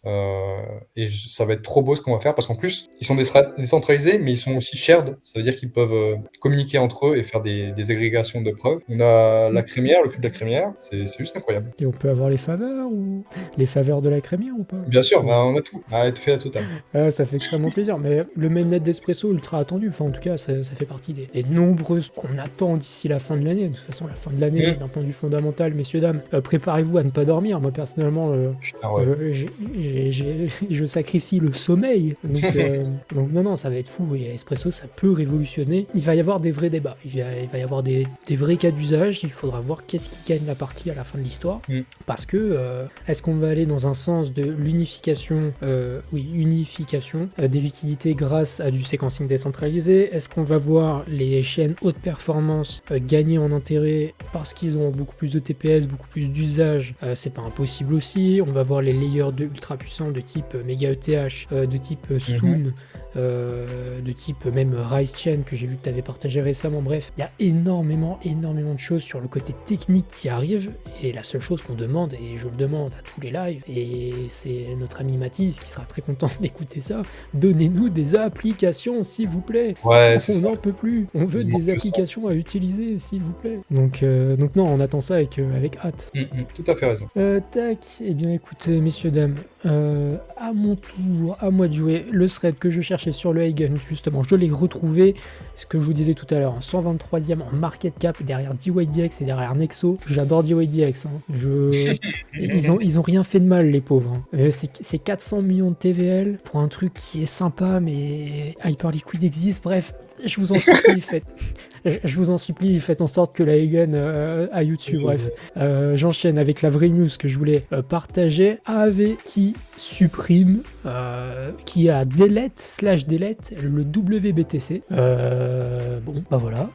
Et ça va être trop beau ce qu'on va faire, parce qu'en plus, ils sont décentralisés, mais ils sont aussi shared. Ça veut dire qu'ils peuvent communiquer entre eux et faire des agrégations de preuves. On a la crémière, le cube de la crémière. C'est juste incroyable. Et on peut avoir les faveurs ou les faveurs de la crémière ou pas? Bien sûr, on a tout. À être fait à total. Ça fait extrêmement plaisir, mais le mainnet d'Espresso ultra attendu, enfin en tout cas ça fait partie des nombreuses qu'on attend d'ici la fin de l'année. De toute façon la fin de l'année, d'un point de vue fondamental, messieurs dames, préparez-vous à ne pas dormir. Moi personnellement, je sacrifie le sommeil, donc non ça va être fou. Et Espresso ça peut révolutionner. Il va y avoir des vrais débats, il va y avoir des vrais cas d'usage. Il faudra voir qu'est-ce qui gagne la partie à la fin de l'histoire, parce que est-ce qu'on va aller dans un sens de l'unification, des liquidités grâce à du séquencing décentralisé? Est-ce qu'on va voir les chaînes haute performance gagner en intérêt parce qu'ils ont beaucoup plus de TPS, beaucoup plus d'usage? C'est pas impossible aussi. On va voir les layers 2 ultra puissants de type Mega ETH, de type Soon, de type même Rise Chain que j'ai vu que tu avais partagé récemment. Bref, il y a énormément de choses sur le côté technique qui arrivent, et la seule chose qu'on demande, et je le demande à tous les lives, et c'est notre ami Mathis qui sera très content d'écouter ça, donnez-nous des applications s'il vous plaît. Ouais, on n'en peut plus, on veut des applications à utiliser s'il vous plaît. Donc non, on attend ça avec hâte. Tout à fait raison. Tac, et bien écoutez messieurs dames, à mon tour, à moi de jouer le thread que je cherchais sur le Hagen, justement je l'ai retrouvé, ce que je vous disais tout à l'heure, en 123e en market cap derrière DYDX et derrière Nexo. J'adore DYDX, ils ont rien fait de mal les pauvres, c'est 400 millions de TVL pour un truc qui est sympa, mais Hyperliquid existe. Bref, je vous en supplie, faites en sorte que la Hagen à YouTube. Bref, j'enchaîne avec la vraie news que je voulais partager. AAV qui supprime, qui a delete le WBTC. Bon, bah voilà.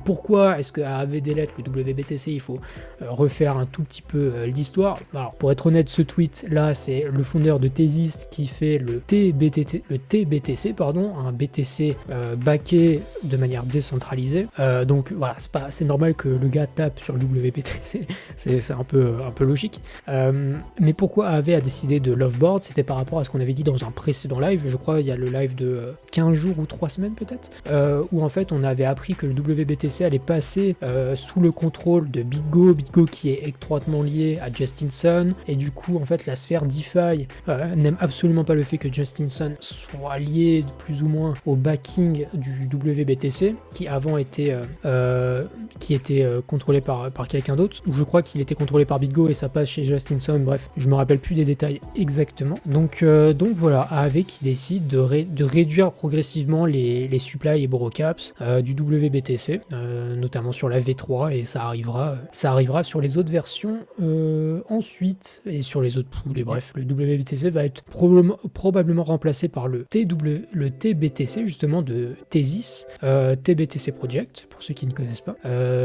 Pourquoi est-ce que AAV delete le WBTC? Il faut refaire un tout petit peu l'histoire. Alors, pour être honnête, ce tweet là, c'est le fondeur de Thesis qui fait le TBTC, un BTC backé traqué de manière décentralisée. Donc voilà, c'est normal que le gars tape sur le WBTC, c'est un peu logique. Mais pourquoi AV a décidé de l'offboard? C'était par rapport à ce qu'on avait dit dans un précédent live, je crois il y a le live de 15 jours ou 3 semaines peut-être, où en fait on avait appris que le WBTC allait passer sous le contrôle de BitGo qui est étroitement lié à Justin Sun, et du coup en fait la sphère DeFi n'aime absolument pas le fait que Justin Sun soit lié plus ou moins au backing du WBTC, qui avant était contrôlé par quelqu'un d'autre, ou je crois qu'il était contrôlé par BitGo et ça passe chez Justin Sun, bref, je me rappelle plus des détails exactement. Donc voilà, AAV qui décide de réduire progressivement les supply et borrow caps du WBTC, notamment sur la V3, et ça arrivera sur les autres versions ensuite, et sur les autres pools, et bref, le WBTC va être probablement remplacé par le TBTC justement de Tezos, TBTC Project, pour ceux qui ne connaissent pas.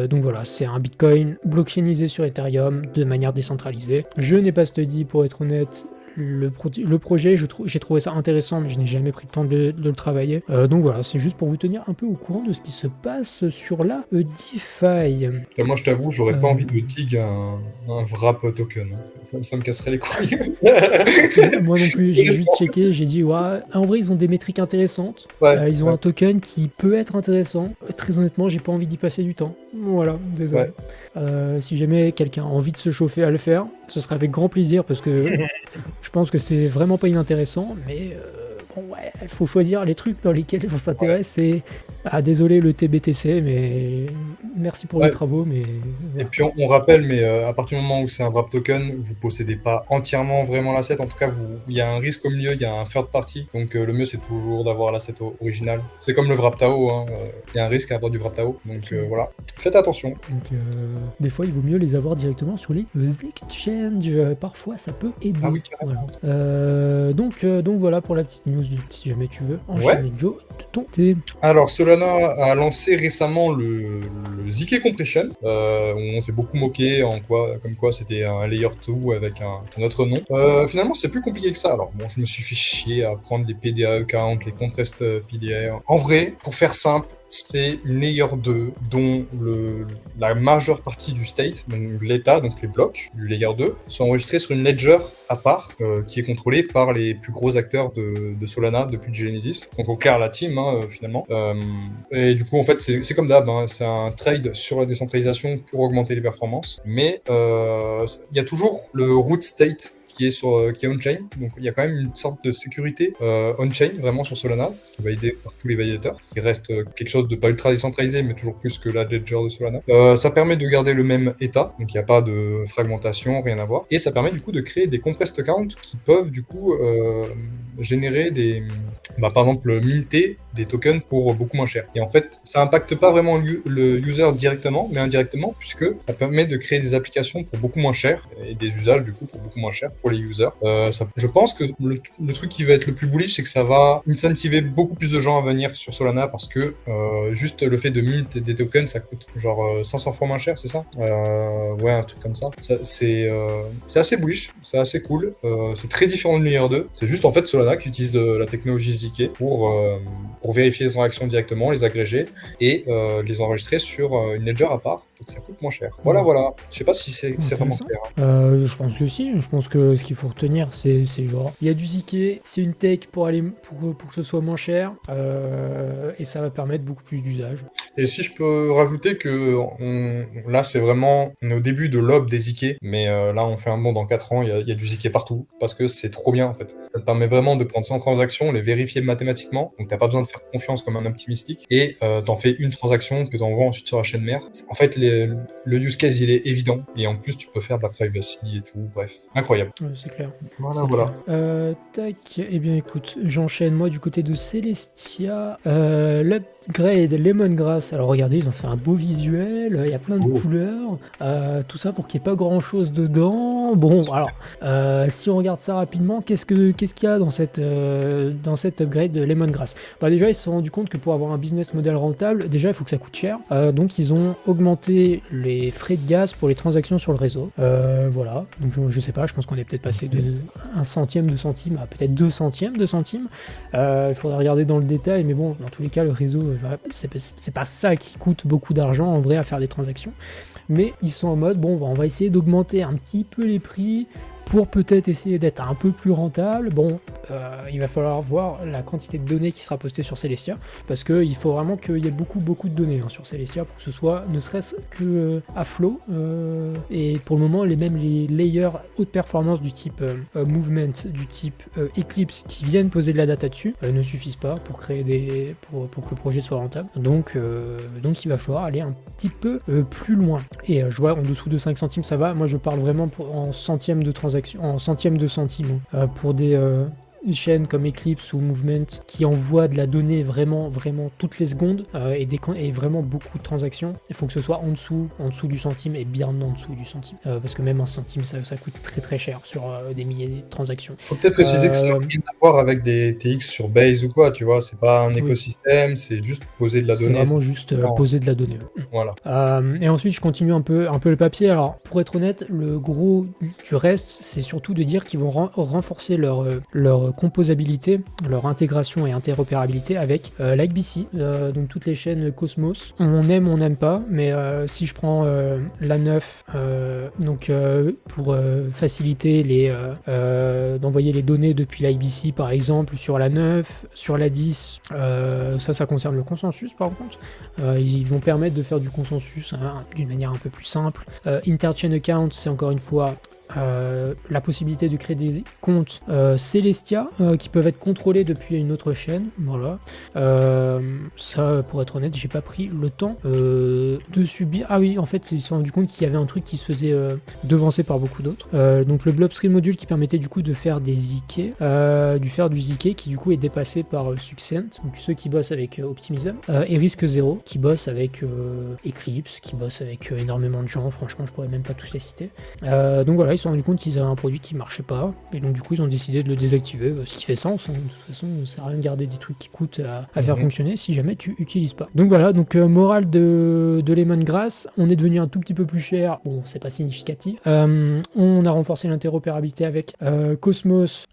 Donc voilà, c'est un Bitcoin blockchainisé sur Ethereum de manière décentralisée. Je n'ai pas study, pour être honnête, le projet, j'ai trouvé ça intéressant, mais je n'ai jamais pris le temps de le travailler. Donc voilà, c'est juste pour vous tenir un peu au courant de ce qui se passe sur la DeFi. Moi, je t'avoue, j'aurais pas envie de dig un wrap token. Ça me casserait les couilles. Moi non plus, j'ai juste checké, j'ai dit, ouais, en vrai, ils ont des métriques intéressantes. Ouais, ils ont un token qui peut être intéressant. Très honnêtement, j'ai pas envie d'y passer du temps. Voilà, désolé. Si jamais quelqu'un a envie de se chauffer à le faire, ce sera avec grand plaisir, parce que je pense que c'est vraiment pas inintéressant, mais bon, ouais, il faut choisir les trucs dans lesquels on s'intéresse. Et désolé le TBTC, mais merci pour les travaux. Mais et puis on rappelle, mais à partir du moment où c'est un wrap token, vous possédez pas entièrement vraiment l'asset. En tout cas, il y a un risque au milieu, il y a un third party. Donc le mieux c'est toujours d'avoir l'asset original. C'est comme le wrap Tao, hein. Il y a un risque à avoir du wrap Tao. Donc voilà, faites attention. Donc des fois il vaut mieux les avoir directement sur les exchanges. Parfois ça peut aider. Ah oui, carrément. Voilà. Donc voilà pour la petite news, si jamais tu veux enchaîner, Joe, de ton thé. Alors Solana a lancé récemment le ZK Compression, où on s'est beaucoup moqué comme quoi c'était un layer 2 avec un autre nom. Finalement c'est plus compliqué que ça. Alors bon, je me suis fait chier à prendre les PDA account, les compressed PDA. En vrai, pour faire simple, c'est une layer 2 dont la majeure partie du state, donc l'état, donc les blocs du layer 2, sont enregistrés sur une ledger à part, qui est contrôlée par les plus gros acteurs de Solana depuis Genesis. Donc au clair la team, finalement. Et du coup en fait c'est comme d'hab, c'est un trade sur la décentralisation pour augmenter les performances. Mais il y a toujours le root state qui est on-chain, donc il y a quand même une sorte de sécurité on-chain vraiment sur Solana, qui est validée par tous les validateurs, qui reste quelque chose de pas ultra décentralisé, mais toujours plus que la ledger de Solana. Ça permet de garder le même état, donc il n'y a pas de fragmentation, rien à voir, et ça permet du coup de créer des compressed accounts qui peuvent du coup générer par exemple minter des tokens pour beaucoup moins cher. Et en fait, ça impacte pas vraiment le user directement, mais indirectement, puisque ça permet de créer des applications pour beaucoup moins cher, et des usages du coup pour beaucoup moins cher pour les users. Je pense que le truc qui va être le plus bullish, c'est que ça va incentiver beaucoup plus de gens à venir sur Solana, parce que juste le fait de mint des tokens, ça coûte genre 500 fois moins cher, c'est ça? Ouais, un truc comme ça. C'est assez bullish, c'est assez cool. C'est très différent de Layer 2. C'est juste en fait Solana qui utilise la technologie ZK pour vérifier les transactions directement, les agréger et les enregistrer sur une ledger à part, donc ça coûte moins cher. Voilà. Je sais pas si c'est vraiment clair. Je pense que si. Je pense que ce qu'il faut retenir, c'est genre, il y a du ZK, c'est une tech pour que ce soit moins cher, et ça va permettre beaucoup plus d'usage. Et si je peux rajouter que là, c'est vraiment, on est au début de l'aube des ZK, mais là, on fait un bond dans 4 ans, il y a du ZK partout, parce que c'est trop bien, en fait. Ça te permet vraiment de prendre 100 transactions, les vérifier mathématiquement, donc t'as pas besoin de faire confiance comme un optimistique, et t'en fais une transaction que t'envoies ensuite sur la chaîne mère. En fait, le use case, il est évident, et en plus, tu peux faire de la privacy et tout, bref, incroyable. C'est clair. Voilà. Tac, eh bien écoute, j'enchaîne moi du côté de Celestia. L'upgrade Lemongrass. Alors regardez, ils ont fait un beau visuel, il y a plein de couleurs, tout ça pour qu'il n'y ait pas grand chose dedans. franchement, bon, alors, si on regarde ça rapidement, qu'est-ce qu'il y a dans cette upgrade de Lemongrass? Bah déjà, ils se sont rendus compte que pour avoir un business model rentable, déjà, il faut que ça coûte cher. Donc, ils ont augmenté les frais de gaz pour les transactions sur le réseau. Voilà, donc je sais pas, je pense qu'on est peut-être passé de 1 centième, 2 centimes à peut-être 2 centièmes de centimes. Il faudra regarder dans le détail, mais bon, dans tous les cas, le réseau, c'est pas ça qui coûte beaucoup d'argent en vrai à faire des transactions. Mais ils sont en mode, bon, on va essayer d'augmenter un petit peu les prix pour peut-être essayer d'être un peu plus rentable. Bon, il va falloir voir la quantité de données qui sera postée sur Celestia, parce qu'il faut vraiment qu'il y ait beaucoup de données sur Celestia pour que ce soit ne serait-ce que à flot. Et pour le moment, les layers haute performance du type Movement, du type Eclipse, qui viennent poser de la data dessus, ne suffisent pas pour créer pour que le projet soit rentable. Donc il va falloir aller un petit peu plus loin. Et je vois en dessous de 5 centimes, ça va. Moi, je parle vraiment en centièmes de transaction, en centièmes de centimes, pour des chaînes comme Eclipse ou Movement qui envoient de la donnée vraiment toutes les secondes et vraiment beaucoup de transactions. Il faut que ce soit en dessous du centime et bien en dessous du centime, parce que même un centime ça coûte très très cher sur des milliers de transactions. Faut peut-être préciser que ça n'a rien à voir avec des TX sur Base ou quoi, tu vois, c'est pas un écosystème, c'est juste poser de la donnée. C'est vraiment juste poser de la donnée. Voilà. Et ensuite je continue un peu le papier. Alors pour être honnête, le gros du reste, c'est surtout de dire qu'ils vont renforcer leur composabilité, leur intégration et interopérabilité avec l'IBC, donc toutes les chaînes Cosmos. On aime, on n'aime pas, mais si je prends la 9, donc pour faciliter d'envoyer les données depuis l'IBC par exemple sur la 9, sur la 10, ça concerne le consensus par contre. Ils vont permettre de faire du consensus d'une manière un peu plus simple. Interchain account, c'est encore une fois la possibilité de créer des comptes Celestia qui peuvent être contrôlés depuis une autre chaîne. Voilà. Ça, pour être honnête, j'ai pas pris le temps de subir. Ah oui, en fait, ils se sont rendus compte qu'il y avait un truc qui se faisait devancer par beaucoup d'autres. Donc le Blobstream module qui permettait du coup de faire des ZK, du ZK qui du coup est dépassé par Succent, donc ceux qui bossent avec Optimism, et Risque Zero qui bosse avec Eclipse, qui bosse avec énormément de gens. Franchement, je pourrais même pas tous les citer. Donc voilà, ils se sont rendus compte qu'ils avaient un produit qui marchait pas, et donc du coup ils ont décidé de le désactiver, ce qui fait sens, de toute façon ça sert à rien de garder des trucs qui coûtent à faire fonctionner si jamais tu utilises pas. Donc voilà, donc morale de Lemongrass, on est devenu un tout petit peu plus cher, bon c'est pas significatif, on a renforcé l'interopérabilité avec Cosmos.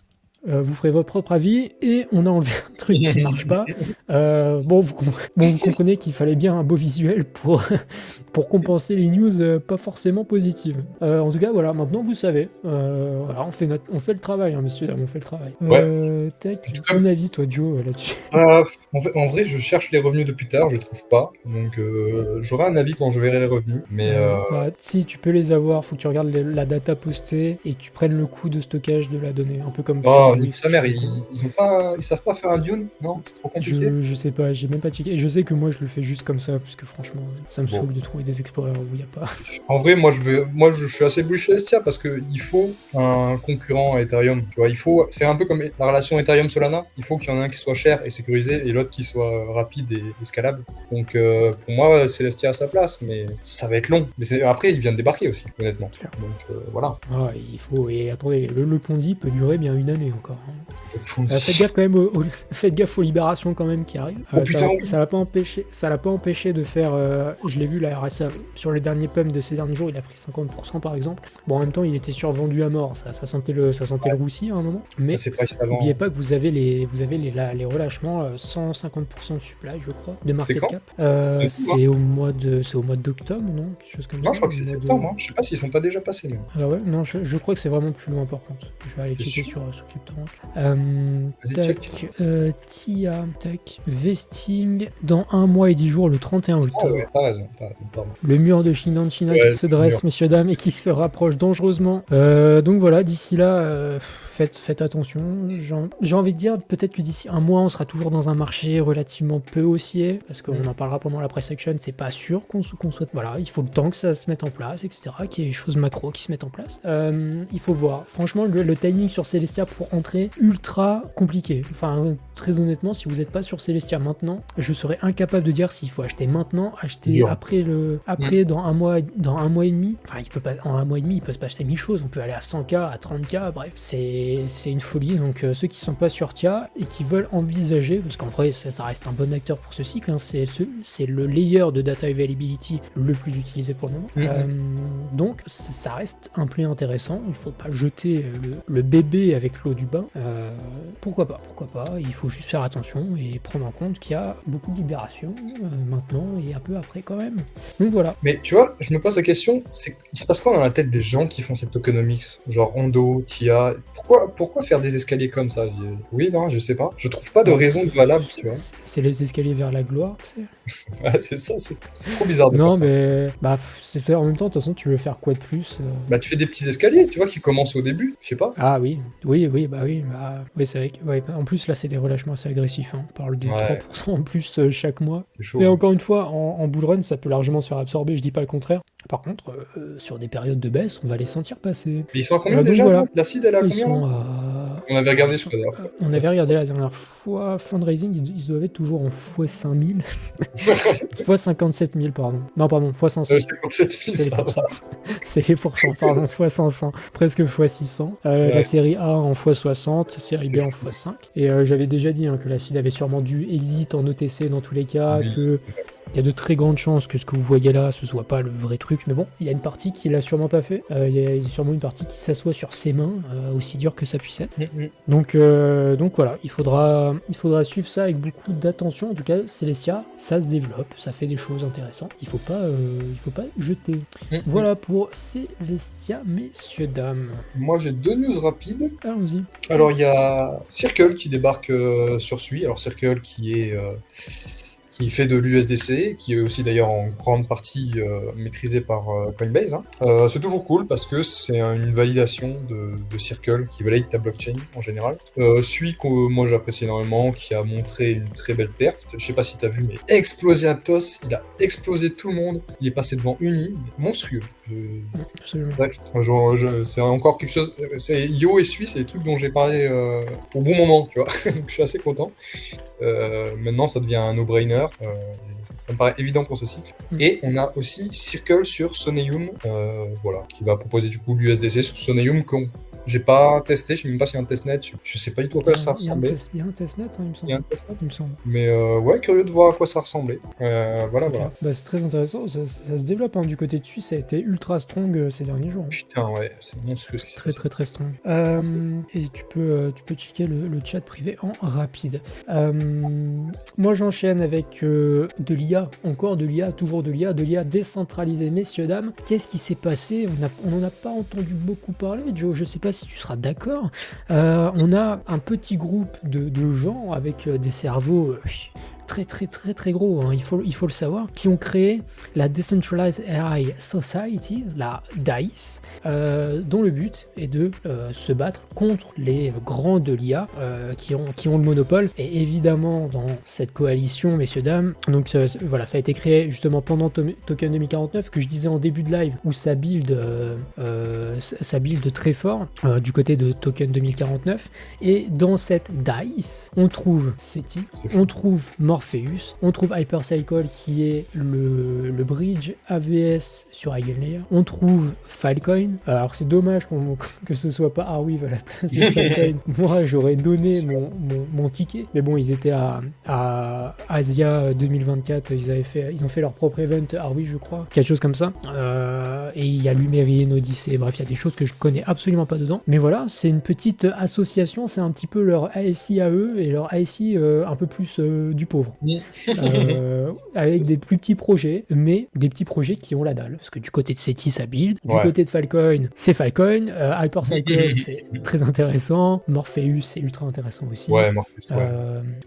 Vous ferez votre propre avis, et on a enlevé un truc qui marche pas. Bon, vous comprenez qu'il fallait bien un beau visuel pour compenser les news pas forcément positives. En tout cas, voilà, maintenant vous savez. Voilà, on fait le travail, hein, messieurs, dames, on fait le travail. Tac, ton avis, toi, Joe, là-dessus? En vrai, je cherche les revenus depuis tard, je trouve pas. Donc, j'aurai un avis quand je verrai les revenus. Mais si tu peux les avoir, faut que tu regardes la data postée et que tu prennes le coût de stockage de la donnée, un peu comme sa mère, ils savent pas faire un Dune? Non, c'est trop compliqué. Je sais pas, j'ai même pas checké. Et je sais que moi je le fais juste comme ça, parce que franchement, ça me saoule de trouver des Explorers où il n'y a pas. En vrai, moi je suis assez bullish Celestia parce qu'il faut un concurrent à Ethereum. Tu vois, c'est un peu comme la relation Ethereum-Solana. Il faut qu'il y en ait un qui soit cher et sécurisé et l'autre qui soit rapide et scalable. Donc pour moi, Celestia a sa place, mais ça va être long. Mais après, il vient de débarquer aussi, honnêtement. Donc voilà. Ah, il faut. Et attendez, le Ponzi peut durer bien une année encore. Faites gaffe quand même faites gaffe aux libérations quand même qui arrivent. Ça l'a pas empêché de faire. Je l'ai vu la RSA sur les derniers pumps de ces derniers jours, il a pris 50% par exemple. Bon, en même temps, il était survendu à mort. Ça sentait le roussi à un moment. Mais n'oubliez pas que vous avez les relâchements 150% de supply, je crois, de market cap. C'est au mois d'octobre, non? Quelque chose comme ça. Non, je crois que c'est septembre. Je sais pas s'ils sont pas déjà passés. Mais... Ah ouais, non, je crois que c'est vraiment plus loin par contre. Je vais aller checker sur CryptoRank. TIA, vesting dans 1 mois et 10 jours le 31 octobre. Ouais, t'as raison, le mur de Shindan China qui se dresse, messieurs, dames, et qui se rapproche dangereusement. Donc voilà, d'ici là, faites attention. J'ai envie de dire, peut-être que d'ici 1 mois, on sera toujours dans un marché relativement peu haussier, parce qu'on en parlera pendant la price action, c'est pas sûr qu'on souhaite. Voilà, il faut le temps que ça se mette en place, etc., qu'il y ait des choses macro qui se mettent en place. Il faut voir. Franchement, le timing sur Celestia pour entrée ultra compliquée. Enfin, très honnêtement, si vous n'êtes pas sur Celestia maintenant, je serais incapable de dire s'il faut acheter maintenant, acheter Dur. après dans un mois et demi. Enfin, en un mois et demi, il peut se passer 1000 choses. On peut aller à 100K, à 30K, bref, c'est une folie. Donc ceux qui sont pas sur TIA et qui veulent envisager, parce qu'en vrai, ça reste un bon acteur pour ce cycle, hein, c'est le layer de data availability le plus utilisé pour le moment. Donc ça reste un play intéressant. Il faut pas jeter le bébé avec l'eau du bain. Pourquoi pas, il faut juste faire attention et prendre en compte qu'il y a beaucoup de libération maintenant et un peu après quand même. Donc voilà. Mais tu vois, je me pose la question, il se passe quoi dans la tête des gens qui font cette tokenomics? Genre Hondo, TIA, pourquoi faire des escaliers comme ça? Oui, non, je sais pas. Je trouve pas de raison valable, tu vois. C'est les escaliers vers la gloire, tu sais. Ouais, c'est ça, c'est trop bizarre de Non, faire ça. mais c'est ça. En même temps, de toute façon, tu veux faire quoi de plus Bah, tu fais des petits escaliers, tu vois, qui commencent au début, je sais pas. Ah oui, oui, c'est vrai que, ouais, en plus là c'est des relâchements assez agressifs, hein. On parle de Ouais. 3% en plus chaque mois. C'est chaud. Et encore une fois, en bull run, ça peut largement se faire absorber, je dis pas le contraire. Par contre, sur des périodes de baisse, on va les sentir passer. Mais ils sont à combien donc déjà voilà. L'acide, elle est à Ils combien sont là à... On avait regardé, je crois, d'ailleurs. On avait regardé la dernière fois, fundraising, ils doivent être toujours en x5000. x57 000, pardon. Non, pardon, x500. 57 000, C'est les ça va. pourcents. C'est les pourcents, pardon, x500, presque x600. Ouais. La série A en x60, série B en x5. Et j'avais déjà dit que l'acide avait sûrement dû exit en OTC dans tous les cas, Oui, que il y a de très grandes chances que ce que vous voyez là, ce soit pas le vrai truc. Mais bon, il y a une partie qui l'a sûrement pas fait. Il y a sûrement une partie qui s'assoit sur ses mains, aussi dur que ça puisse être. Donc voilà, il faudra suivre ça avec beaucoup d'attention. En tout cas, Celestia, ça se développe, ça fait des choses intéressantes. Il faut pas jeter. Voilà pour Celestia, messieurs, dames. Moi, j'ai 2 news rapides. Allons-y. Alors, il y a Circle qui débarque sur Sui. Alors, Circle qui fait de l'USDC, qui est aussi d'ailleurs en grande partie maîtrisé par Coinbase. Hein. C'est toujours cool parce que c'est une validation de Circle qui valide ta blockchain en général. Celui que moi j'apprécie énormément, qui a montré une très belle perf. Je sais pas si t'as vu, mais explosé Aptos, il a explosé tout le monde. Il est passé devant Uni, monstrueux. Absolument. Bref, c'est encore quelque chose. C'est Yo et Sui, c'est des trucs dont j'ai parlé au bon moment, tu vois. Donc je suis assez content. Maintenant, ça devient un no-brainer. Ça me paraît évident pour ce cycle. Et on a aussi Circle sur Soneum, voilà, qui va proposer du coup l'USDC sur Soneum que j'ai pas testé. Je sais même pas s'il y a un testnet. Je sais pas du tout à quoi ça ressemblait. Il y a un testnet, hein, il me semble. Il y a un testnet. Il me semble. Mais ouais, curieux de voir à quoi ça ressemblait. Voilà. Bah, c'est très intéressant, ça se développe, hein. Du côté de Suisse, ça a été ultra strong ces derniers jours. Putain, ouais, c'est monstrueux ce qui s'est Très passé. très très strong. Et tu peux checker le chat privé en rapide. Moi j'enchaîne avec de l'IA, encore de l'IA, toujours de l'IA décentralisée, messieurs, dames. Qu'est-ce qui s'est passé? On n'en a pas entendu beaucoup parler, Joe, je sais pas si tu seras d'accord. On a un petit groupe de gens avec des cerveaux très très très très gros, hein, il faut le savoir, qui ont créé la Decentralized AI Society, la DAIS, dont le but est de se battre contre les grands de l'IA qui ont le monopole. Et évidemment, dans cette coalition, messieurs, dames, donc voilà, ça a été créé justement pendant Token 2049, que je disais en début de live, où ça build très fort du côté de Token 2049. Et dans cette DAIS, on trouve SETI, on trouve Morpheus, on trouve Hypercycle qui est le bridge AVS sur Eigenlayer, on trouve Filecoin. Alors c'est dommage que ce soit pas Arweave à la place de Filecoin. Moi j'aurais donné mon ticket, mais bon, ils étaient à Asia 2024, ils ont fait leur propre event Arweave, je crois, quelque chose comme ça. Et il y a Lumerian, Odyssey, bref, il y a des choses que je connais absolument pas dedans. Mais voilà, c'est une petite association, c'est un petit peu leur ASI à eux et leur ASI un peu plus du pauvre. Avec des plus petits projets, mais des petits projets qui ont la dalle. Parce que du côté de SETI, ça build. Du côté de Filecoin, c'est Filecoin. Hypercycle, c'est très intéressant. Morpheus, c'est ultra intéressant aussi. Ouais, Morpheus, ouais.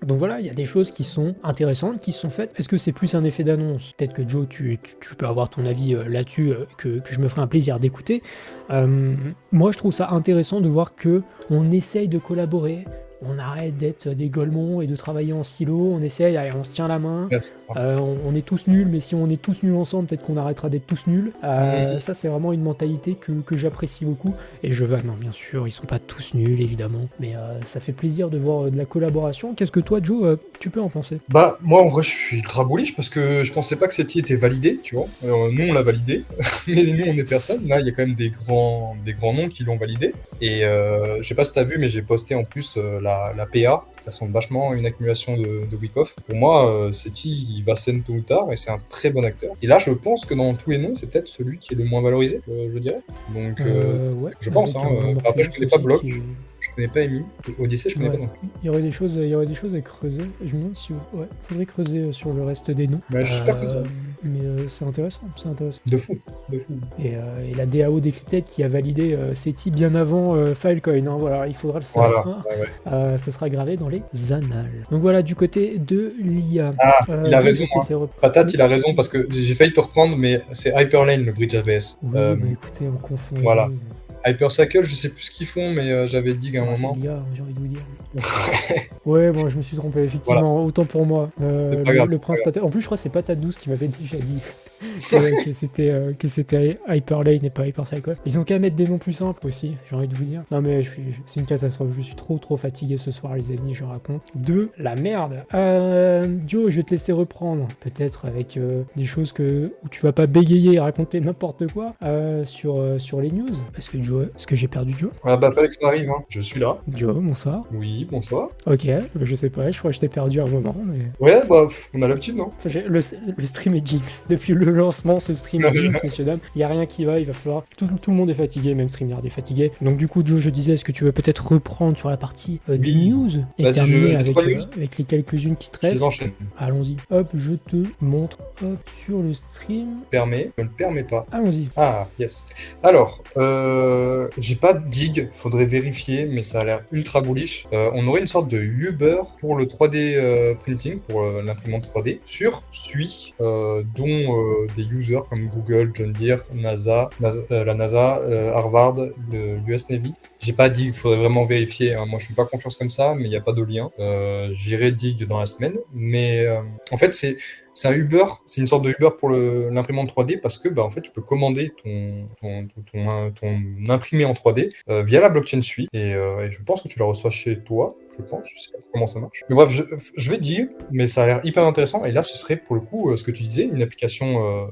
Donc voilà, il y a des choses qui sont intéressantes, qui sont faites. Est-ce que c'est plus un effet d'annonce? Peut-être que Joe, tu peux avoir ton avis là-dessus, que je me ferai un plaisir d'écouter. Moi, je trouve ça intéressant de voir que on essaye de collaborer, on arrête d'être des golemons et de travailler en silo, on essaye, allez, on se tient la main. Ouais, c'est ça. On est tous nuls, mais si on est tous nuls ensemble, peut-être qu'on arrêtera d'être tous nuls. Ça, c'est vraiment une mentalité que j'apprécie beaucoup. Et je vanne, bien sûr, ils sont pas tous nuls, évidemment. Mais ça fait plaisir de voir de la collaboration. Qu'est-ce que toi, Joe, tu peux en penser? Bah, moi, en vrai, je suis ultra bullish parce que je pensais pas que SETI était validé, tu vois. Nous, on l'a validé, mais nous, on est personne. Là, il y a quand même des grands noms qui l'ont validé. Et je sais pas si t'as vu, mais j'ai posté en plus la PA, qui ressemble vachement à une accumulation de Wyckoff. Pour moi, SETI, il va scène tôt ou tard, et c'est un très bon acteur. Et là, je pense que dans tous les noms, c'est peut-être celui qui est le moins valorisé, je dirais. Donc, Ouais, je pense. avec un Après, je Morpheus connais pas aussi Block, qui est- je connais pas Amy, Odyssey, je connais Ouais. pas non plus. Il y aurait des choses à creuser. Je me demande si faudrait creuser sur le reste des noms. Ouais, je suis super content. Mais c'est intéressant. De fou, de fou. Et la DAO Decrypted qui a validé SETI bien avant Filecoin. Hein, voilà, il faudra le Voilà. savoir. Ouais, ouais. Ce sera gravé dans les annales. Donc voilà, du côté de l'IA. Ah, il a Joe, raison, je vais te laisser reprendre. Patate, il a raison parce que j'ai failli te reprendre, mais c'est Hyperlane le bridge AVS. Oui, bah écoutez, on confond. voilà. Hypercycle, je sais plus ce qu'ils font, mais j'avais dit qu'à un C'est moment. l'IA, j'ai envie de vous dire. Ouais, bon, je me suis trompé, effectivement, autant pour moi. C'est pas grave, Le c'est prince pas Patate. En plus, je crois que c'est Patate 12 qui m'avait déjà dit que c'était Hyperlane et pas Hypercycle. Ils ont qu'à mettre des noms plus simples aussi, j'ai envie de vous dire. Non, mais c'est une catastrophe. Je suis trop fatigué ce soir, les amis. Je raconte de la merde. Joe, je vais te laisser reprendre. Peut-être avec des choses où tu vas pas bégayer et raconter n'importe quoi sur les news. Parce que Joe, est-ce que j'ai perdu Joe? Ah bah, fallait que ça arrive, hein. Je suis là. Joe, bonsoir. Oui, bonsoir. Ok, je sais pas, je crois que je t'ai perdu à un moment, mais... Ouais, bah, on a l'habitude, non? Le stream est jinx. Depuis le lancement, ce stream est jinx, messieurs, dames. Il y a rien qui va, il va falloir... Tout le monde est fatigué, même StreamYard est fatigué. Donc du coup, Joe, je disais, est-ce que tu veux peut-être reprendre sur la partie des Oui. news et Vas-y, terminer je avec, trois news. avec les quelques-unes qui te Je les restent? enchaîne. Allons-y. Hop, je te montre, hop, sur le stream. Ne le permet pas. Allons-y. Ah, yes. Alors, j'ai pas de dig, faudrait vérifier, mais ça a l'air ultra bullish. On aurait une sorte de Uber pour le 3D printing, pour l'imprimante 3D, sur SUI, dont des users comme Google, John Deere, la NASA, Harvard, le US Navy. J'ai pas dig, faudrait vraiment vérifier. Hein. Moi, je fais pas confiance comme ça, mais il n'y a pas de lien. J'irai dig dans la semaine. Mais en fait, c'est un Uber, c'est une sorte de Uber pour l'imprimante 3D parce que en fait, tu peux commander ton imprimé en 3D via la blockchain SUI et je pense que tu la reçois chez toi. Je sais pas comment ça marche. Mais bref, je vais dire, mais ça a l'air hyper intéressant. Et là, ce serait pour le coup ce que tu disais, une application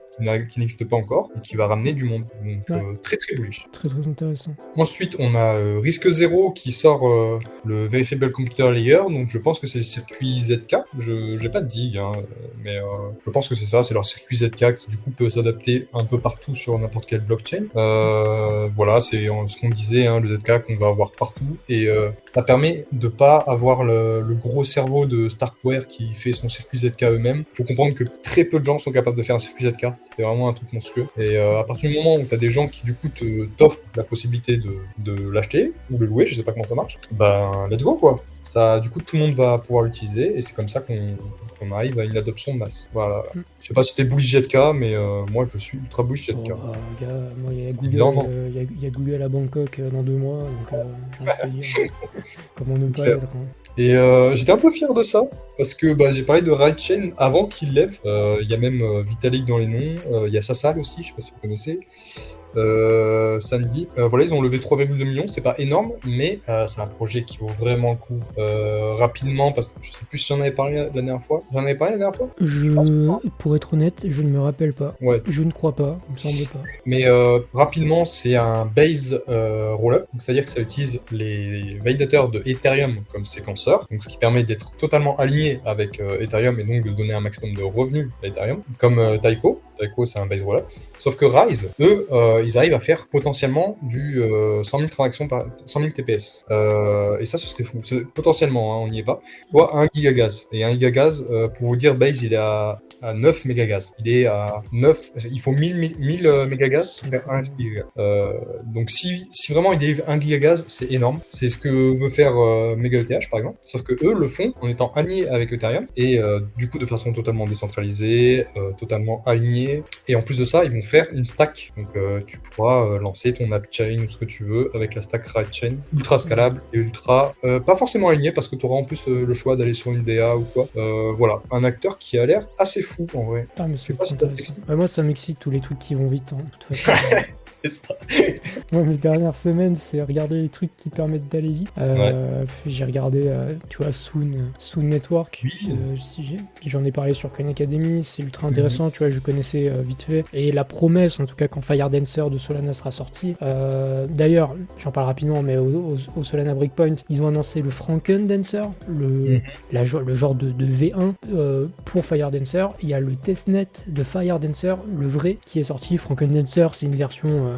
qui n'existe pas encore et qui va ramener du monde. Donc très bullish. Très intéressant. Ensuite, on a Risque Zero qui sort le Verifiable Computer Layer. Donc je pense que c'est le circuit ZK. Je n'ai pas de dig, hein, mais je pense que c'est ça. C'est leur circuit ZK qui du coup peut s'adapter un peu partout sur n'importe quelle blockchain. Voilà, c'est ce qu'on disait, hein, le ZK qu'on va avoir partout. Et ça permet de pas avoir le gros cerveau de Starkware qui fait son circuit ZK eux-mêmes. Il faut comprendre que très peu de gens sont capables de faire un circuit ZK. C'est vraiment un truc monstrueux. Et à partir du moment où tu as des gens qui du coup t'offrent la possibilité de l'acheter ou le louer, je sais pas comment ça marche, let's go quoi. Ça, du coup, tout le monde va pouvoir l'utiliser et c'est comme ça qu'on arrive à une adoption de masse. Voilà. Je sais pas si t'es bullish ZK, mais moi je suis ultra bullish ZK. Bon, gars, moi, il y a Évidemment. Google, il y a Google à Bangkok dans 2 mois, donc j'ai envie de te dire, comment ne pas Clair. être, hein. Et j'étais un peu fier de ça, parce que j'ai parlé de RideChain avant qu'il lève. Il y a même Vitalik dans les noms, il y a Sassal aussi, je sais pas si vous connaissez. Sandy. Voilà, ils ont levé 3,2 millions, c'est pas énorme, mais c'est un projet qui vaut vraiment le coup. Rapidement, parce que je sais plus si j'en avais parlé la dernière fois. J'en avais parlé la dernière fois? pense pas. Pour être honnête, je ne me rappelle pas. Ouais. Je ne crois pas, il me semble pas. Mais rapidement, c'est un base rollup, c'est-à-dire que ça utilise les validateurs de Ethereum comme séquenceur, donc ce qui permet d'être totalement aligné avec Ethereum et donc de donner un maximum de revenus à Ethereum, comme Taiko. Taiko, c'est un base rollup. Sauf que Rise, eux, ils arrivent à faire potentiellement du 100 000 transactions par 100 000 TPS. Et ça, ce serait fou. Potentiellement, hein, on n'y est pas. Soit 1 gigagaz. Et 1 gigagaz, pour vous dire, Base, il est à 9 mégagaz. Il est à 9. Il faut 1000 mégagaz pour faire 1 gigagaz. Donc, si vraiment il délivre 1 gigagaz, c'est énorme. C'est ce que veut faire MegaETH, par exemple. Sauf que eux le font en étant alignés avec Ethereum et du coup de façon totalement décentralisée, totalement alignée. Et en plus de ça, ils vont faire une stack. Donc, tu pourras lancer ton AppChain ou ce que tu veux avec la stack RightChain, ultra scalable et ultra pas forcément aligné parce que tu auras en plus le choix d'aller sur une DA ou quoi. Voilà, un acteur qui a l'air assez fou en vrai. Ah, mais Je sais c'est pas si t'as intéressant. Ouais, moi, ça m'excite tous les trucs qui vont vite, hein, de toute façon. C'est ça. Moi, mes dernières semaines, c'est regarder les trucs qui permettent d'aller vite. J'ai regardé, tu vois, Soon Network. Oui. J'en ai parlé sur Khan Academy. C'est ultra intéressant, tu vois, je connaissais vite fait. Et la promesse, en tout cas, quand Fire Dancer de Solana sera sorti. D'ailleurs, j'en parle rapidement, mais au Solana Breakpoint, ils ont annoncé le Franken Dancer, le genre de V1 pour Fire Dancer. Il y a le testnet de Fire Dancer, le vrai, qui est sorti. Franken Dancer, c'est une version,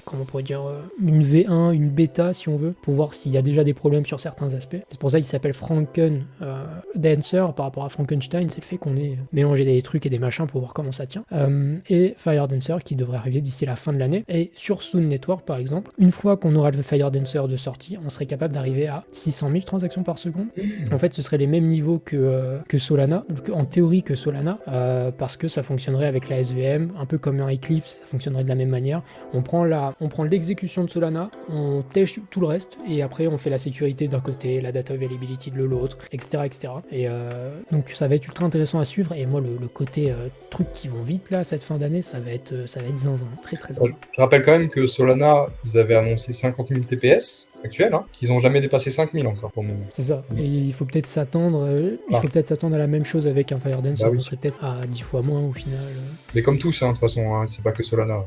comment on pourrait dire, une V1, une bêta, si on veut, pour voir s'il y a déjà des problèmes sur certains aspects. C'est pour ça qu'il s'appelle Franken Dancer par rapport à Frankenstein, c'est le fait qu'on ait mélangé des trucs et des machins pour voir comment ça tient. Et Fire Dancer qui devrait arriver d'ici la fin de l'année. Et sur Soon Network, par exemple, une fois qu'on aura le Fire Dancer de sortie, on serait capable d'arriver à 600 000 transactions par seconde. En fait, ce serait les mêmes niveaux que Solana, en théorie que Solana, parce que ça fonctionnerait avec la SVM, un peu comme un Eclipse, ça fonctionnerait de la même manière. On prend l'exécution de Solana, on tèche tout le reste, et après on fait la sécurité d'un côté, la data availability de l'autre, etc. etc. Et donc ça va être ultra intéressant à suivre, et moi le côté trucs qui vont vite là, cette fin d'année, ça va être zinzin, très très zinzin. Je rappelle quand même que Solana, ils avaient annoncé 50 000 TPS actuels, hein, qu'ils n'ont jamais dépassé 5000 encore pour le moment. C'est ça, et il faut peut-être s'attendre à la même chose avec un Fire Dancer, on serait peut-être à 10 fois moins au final. Mais comme tous, hein, de toute façon, hein, c'est pas que Solana.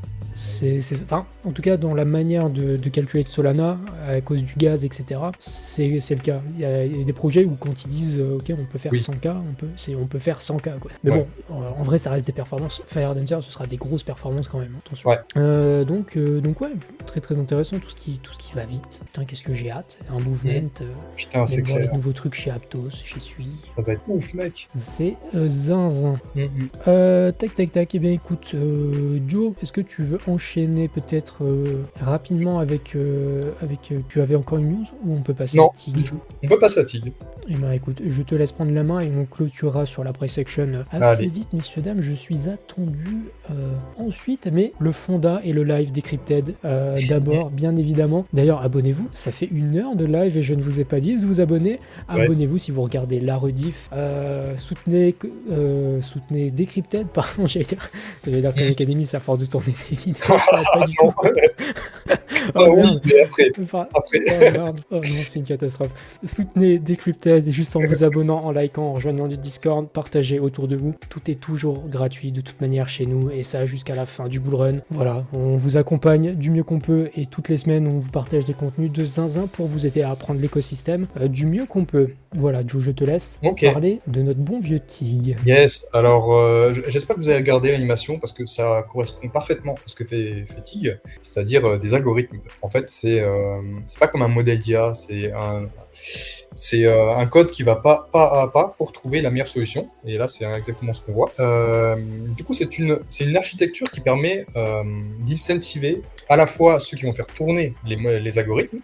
Enfin, en tout cas, dans la manière de calculer de Solana, à cause du gaz, etc., c'est le cas. Il y a des projets où quand ils disent ok, on peut faire 100K, on peut faire 100K, quoi. Mais bon, en vrai, ça reste des performances. Fire Dancer, ce sera des grosses performances quand même, attention. Donc ouais, très très intéressant, tout ce qui va vite. Putain, qu'est-ce que j'ai hâte. Un movement, Putain, c'est voir clair. les nouveaux trucs chez Aptos, chez Sui. Ça va être ouf, mec. C'est zinzin. Tac. Eh bien, écoute, Joe, est-ce que tu veux enchaîner peut-être rapidement avec tu avais encore une news ou on peut passer Non, à Tig? du tout. On peut passer à Tig. Eh ben écoute, je te laisse prendre la main et on clôturera sur la pré-section assez vite, messieurs, dames. Je suis attendu ensuite, mais le Fonda et le live Decrypted d'abord, bien évidemment. D'ailleurs, abonnez-vous, ça fait 1 heure de live et je ne vous ai pas dit de vous abonner. Abonnez-vous si vous regardez la rediff. Soutenez Decrypted, pardon, j'allais dire Khan Academy, c'est à force de tourner des vidéos, ça va pas du tout. Oui, mais après. Oh non, c'est une catastrophe. Soutenez Decrypted juste en vous abonnant, en likant, en rejoignant du Discord, partagez autour de vous. Tout est toujours gratuit de toute manière chez nous et ça jusqu'à la fin du bull run. Voilà, on vous accompagne du mieux qu'on peut et toutes les semaines on vous partage des contenus de zinzin pour vous aider à apprendre l'écosystème du mieux qu'on peut. Voilà, Joe, je te laisse parler de notre bon vieux Tig. Yes, alors j'espère que vous avez regardé l'animation parce que ça correspond parfaitement à ce que fait Tig, c'est-à-dire des algorithmes. En fait, c'est pas comme un modèle d'IA, c'est un code qui va pas à pas pour trouver la meilleure solution. Et là, c'est exactement ce qu'on voit. Du coup, c'est une architecture qui permet d'incentiver à la fois ceux qui vont faire tourner les algorithmes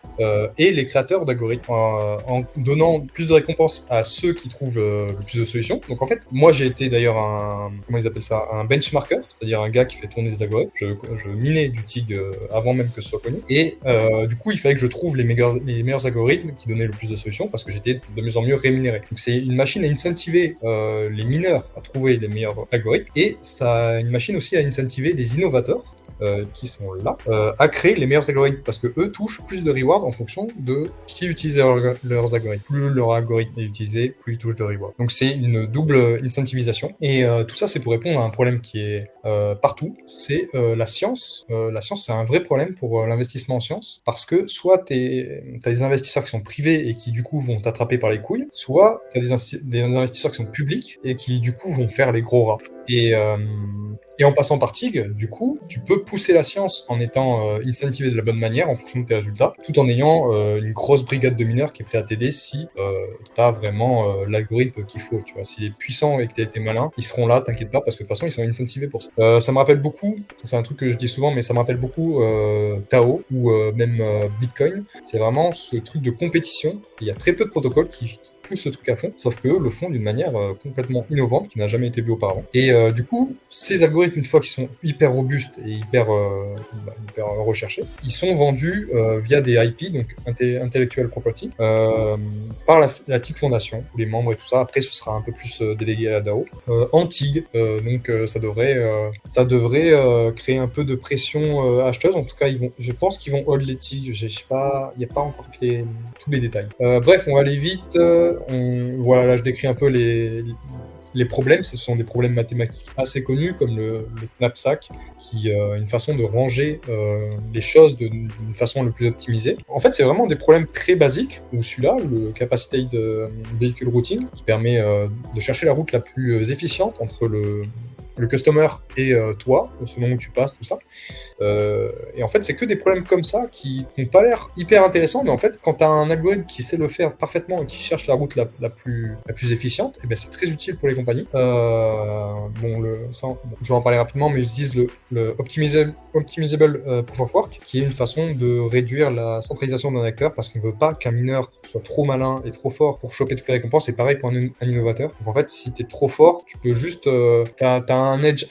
et les créateurs d'algorithmes en donnant plus de récompenses à ceux qui trouvent le plus de solutions. Donc en fait, moi j'ai été d'ailleurs un benchmarker, c'est-à-dire un gars qui fait tourner des algorithmes. Je minais du TIG avant même que ce soit connu. Et du coup, il fallait que je trouve les meilleurs algorithmes qui donnaient le plus de solutions parce que j'étais de mieux en mieux rémunéré. Donc c'est une machine à incentiver les mineurs à trouver les meilleurs algorithmes et ça une machine aussi à incentiver les innovateurs qui sont là à créer les meilleurs algorithmes parce que eux touchent plus de rewards en fonction de qui utilise leurs algorithmes. Plus leur algorithme est utilisé, plus ils touchent de rewards. Donc c'est une double incentivisation et tout ça c'est pour répondre à un problème qui est partout, c'est la science. La science c'est un vrai problème pour l'investissement en science parce que soit t'as des investisseurs qui sont privés et qui du coup vont t'attraper par les couilles, soit t'as des investisseurs qui sont publics et qui du coup vont faire les gros rats. Et en passant par TIG, du coup, tu peux pousser la science en étant incentivé de la bonne manière en fonction de tes résultats, tout en ayant une grosse brigade de mineurs qui est prête à t'aider si tu as vraiment l'algorithme qu'il faut. Tu vois, s'il est puissant et que tu as été malin, ils seront là, t'inquiète pas, parce que de toute façon, ils sont incentivés pour ça. Ça me rappelle beaucoup, c'est un truc que je dis souvent, mais ça me rappelle beaucoup Tao ou même Bitcoin. C'est vraiment ce truc de compétition. Il y a très peu de protocoles qui poussent ce truc à fond, sauf qu'eux le font d'une manière complètement innovante qui n'a jamais été vue auparavant. Et du coup, ces algorithmes, une fois qu'ils sont hyper robustes et hyper recherchés, ils sont vendus via des IP, donc Intellectual Property, par la TIC Foundation, les membres et tout ça. Après, ce sera un peu plus délégué à la DAO. En TIG, donc ça devrait créer un peu de pression acheteuse. En tout cas, je pense qu'ils vont hold les TIG. Je sais pas, il n'y a pas encore tous les détails. Bref, on va aller vite. Voilà, là, je décris un peu les problèmes. Ce sont des problèmes mathématiques assez connus, comme le knapsack, qui est une façon de ranger les choses d'une façon le plus optimisée. En fait, c'est vraiment des problèmes très basiques, où celui-là, le Capacited Vehicle Routing, qui permet de chercher la route la plus efficiente entre le customer et toi, selon où tu passes, tout ça. Et en fait, c'est que des problèmes comme ça qui n'ont pas l'air hyper intéressants, mais en fait, quand tu as un algorithme qui sait le faire parfaitement et qui cherche la route la plus efficiente, et ben c'est très utile pour les compagnies. Je vais en parler rapidement, mais ils utilisent le Optimizable Proof of Work, qui est une façon de réduire la centralisation d'un acteur, parce qu'on ne veut pas qu'un mineur soit trop malin et trop fort pour choper toutes les récompenses. C'est pareil pour un innovateur. Donc en fait, si tu es trop fort, tu peux juste... t'as un edge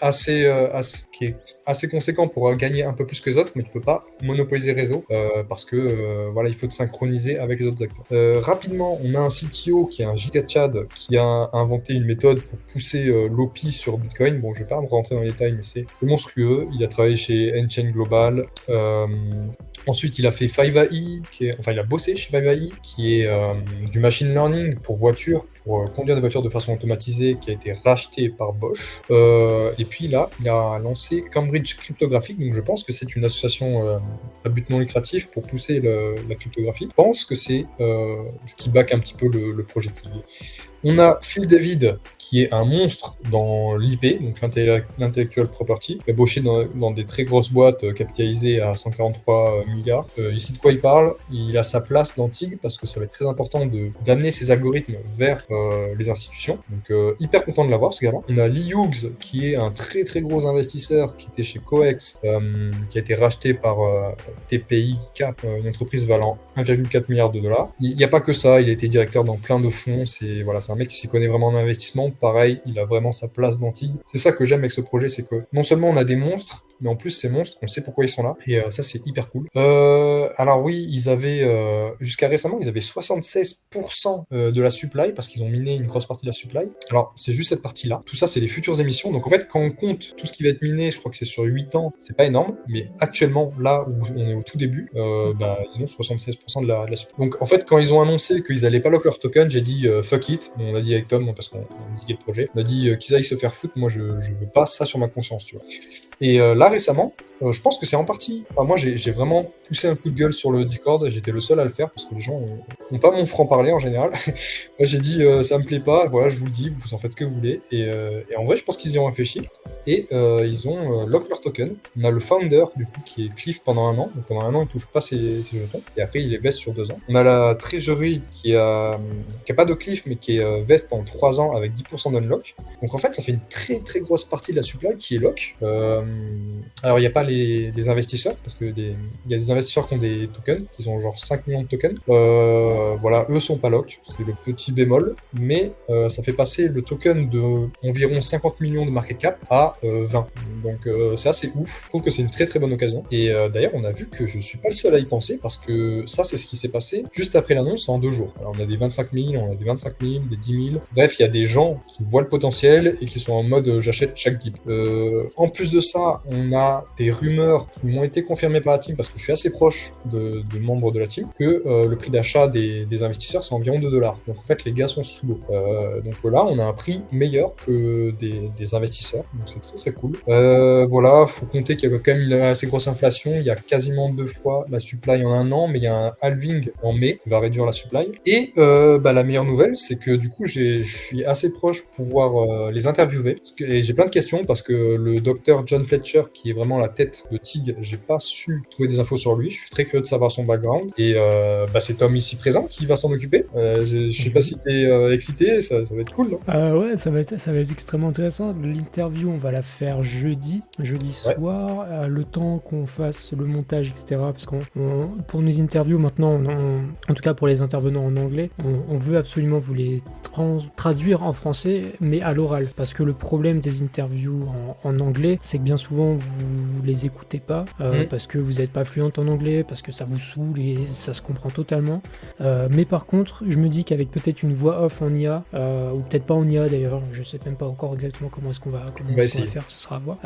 qui est assez conséquent pour gagner un peu plus que les autres, mais tu peux pas monopoliser le réseau parce que voilà, il faut te synchroniser avec les autres acteurs. Rapidement, on a un CTO qui est un giga-chad qui a inventé une méthode pour pousser l'OPI sur Bitcoin. Bon, je vais pas me rentrer dans les détails, mais c'est monstrueux. Il a travaillé chez N-Chain Global. Ensuite, il a fait 5AI, il a bossé chez 5AI, qui est du machine learning pour voitures, pour conduire des voitures de façon automatisée, qui a été racheté par Bosch. Et puis là, il a lancé Cambridge Cryptographic, donc je pense que c'est une association à but non lucratif pour pousser la cryptographie. Je pense que c'est ce qui back un petit peu le projet de Piggy. On a Phil David, qui est un monstre dans l'IP, donc l'Intellectual Property, qui a bossé dans des très grosses boîtes capitalisées à 143 milliards. Ici, de quoi il parle? Il a sa place dans TIG, parce que ça va être très important d'amener ses algorithmes vers les institutions. Donc, hyper content de l'avoir, ce gars-là. On a Lee Hughes, qui est un très très gros investisseur, qui était chez Coex, qui a été racheté par TPI Cap, une entreprise valant 1,4 milliard de dollars. Il n'y a pas que ça, il a été directeur dans plein de fonds, c'est un mec qui s'y connaît vraiment en investissement. Pareil, il a vraiment sa place dans TIG. C'est ça que j'aime avec ce projet, c'est que non seulement on a des monstres, mais en plus ces monstres, on sait pourquoi ils sont là, et ça c'est hyper cool. Alors oui, ils avaient, jusqu'à récemment, ils avaient 76% de la supply, parce qu'ils ont miné une grosse partie de la supply. Alors c'est juste cette partie-là. Tout ça, c'est les futures émissions. Donc en fait, quand on compte tout ce qui va être miné, je crois que c'est sur 8 ans, c'est pas énorme, mais actuellement, là où on est au tout début, ils ont 76% de la supply. Donc en fait, quand ils ont annoncé qu'ils allaient pas lock leur token, j'ai dit fuck it. On a dit avec Tom, parce qu'on a dit le projet, on a dit qu'ils aillent se faire foutre, moi je veux pas ça sur ma conscience, tu vois. Et là récemment, je pense que c'est en partie. Enfin, moi j'ai vraiment poussé un coup de gueule sur le Discord, j'étais le seul à le faire parce que les gens n'ont pas mon franc-parler en général. Moi j'ai dit ça me plaît pas, voilà, je vous le dis, vous en faites que vous voulez. Et en vrai, je pense qu'ils y ont réfléchi et ils ont lock leur token. On a le founder du coup qui est Cliff pendant 1 an, donc pendant 1 an il touche pas ses jetons et après il les veste sur 2 ans. On a la trésorerie qui a pas de Cliff mais qui est veste pendant 3 ans avec 10% d'unlock. Donc en fait ça fait une très très grosse partie de la supply qui est lock. Alors il n'y a pas les investisseurs, parce que il y a des investisseurs qui ont des tokens, qui ont genre 5 millions de tokens. Voilà, eux sont pas lock, c'est le petit bémol, mais ça fait passer le token de environ 50 millions de market cap à 20. Donc c'est assez ouf. Je trouve que c'est une très très bonne occasion. Et d'ailleurs, on a vu que je suis pas le seul à y penser, parce que ça, c'est ce qui s'est passé juste après l'annonce en 2 jours. Alors on a des 25 000, on a des 25 000, des 10 000. Bref, il y a des gens qui voient le potentiel et qui sont en mode j'achète chaque dip. En plus de ça, on a des rumeurs qui m'ont été confirmées par la team, parce que je suis assez proche de membres de la team, que le prix d'achat des investisseurs, c'est environ $2. Donc en fait, les gars sont sous l'eau. Donc là, on a un prix meilleur que des investisseurs. Donc c'est très très cool. Voilà, faut compter qu'il y a quand même une assez grosse inflation. Il y a quasiment 2 fois la supply en 1 an, mais il y a un halving en mai qui va réduire la supply. Et la meilleure nouvelle, c'est que du coup, je suis assez proche pour pouvoir les interviewer. Et j'ai plein de questions, parce que le docteur John Fletcher, qui est vraiment la tête de Tig, j'ai pas su trouver des infos sur lui. Je suis très curieux de savoir son background. Et c'est Tom ici présent qui va s'en occuper. Je sais pas si t'es excité, ça va être cool, non? Ouais, ça va être extrêmement intéressant. L'interview, on va la faire jeudi soir, le temps qu'on fasse le montage, etc. Parce pour nos interviews maintenant, en tout cas pour les intervenants en anglais, on veut absolument vous les traduire en français, mais à l'oral. Parce que le problème des interviews en anglais, c'est que bien souvent vous les écoutez pas, parce que vous n'êtes pas fluente en anglais, parce que ça vous saoule et ça se comprend totalement. Mais par contre, je me dis qu'avec peut-être une voix off en IA, ou peut-être pas en IA d'ailleurs, je sais même pas encore exactement comment est-ce qu'on va faire, ce sera à voir.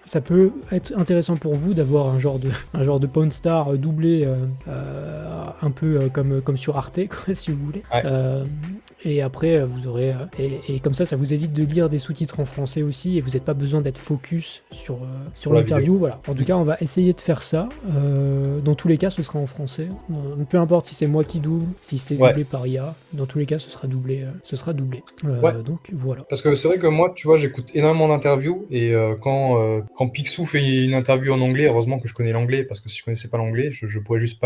Ça peut être intéressant pour vous d'avoir un genre de Pawn Star doublé, un peu comme sur Arte, quoi, si vous voulez. Ouais. Et après, vous aurez... et comme ça vous évite de lire des sous-titres en français aussi, et vous n'avez pas besoin d'être focus sur la l'interview. Voilà. En tout cas, on va essayer de faire ça. Dans tous les cas, ce sera en français. Peu importe si c'est moi qui double, si c'est doublé par IA, dans tous les cas, ce sera doublé. Donc voilà. Parce que c'est vrai que moi, tu vois, j'écoute énormément d'interviews, et quand Picsou fait une interview en anglais, heureusement que je connais l'anglais, parce que si je connaissais pas l'anglais, je pourrais juste pas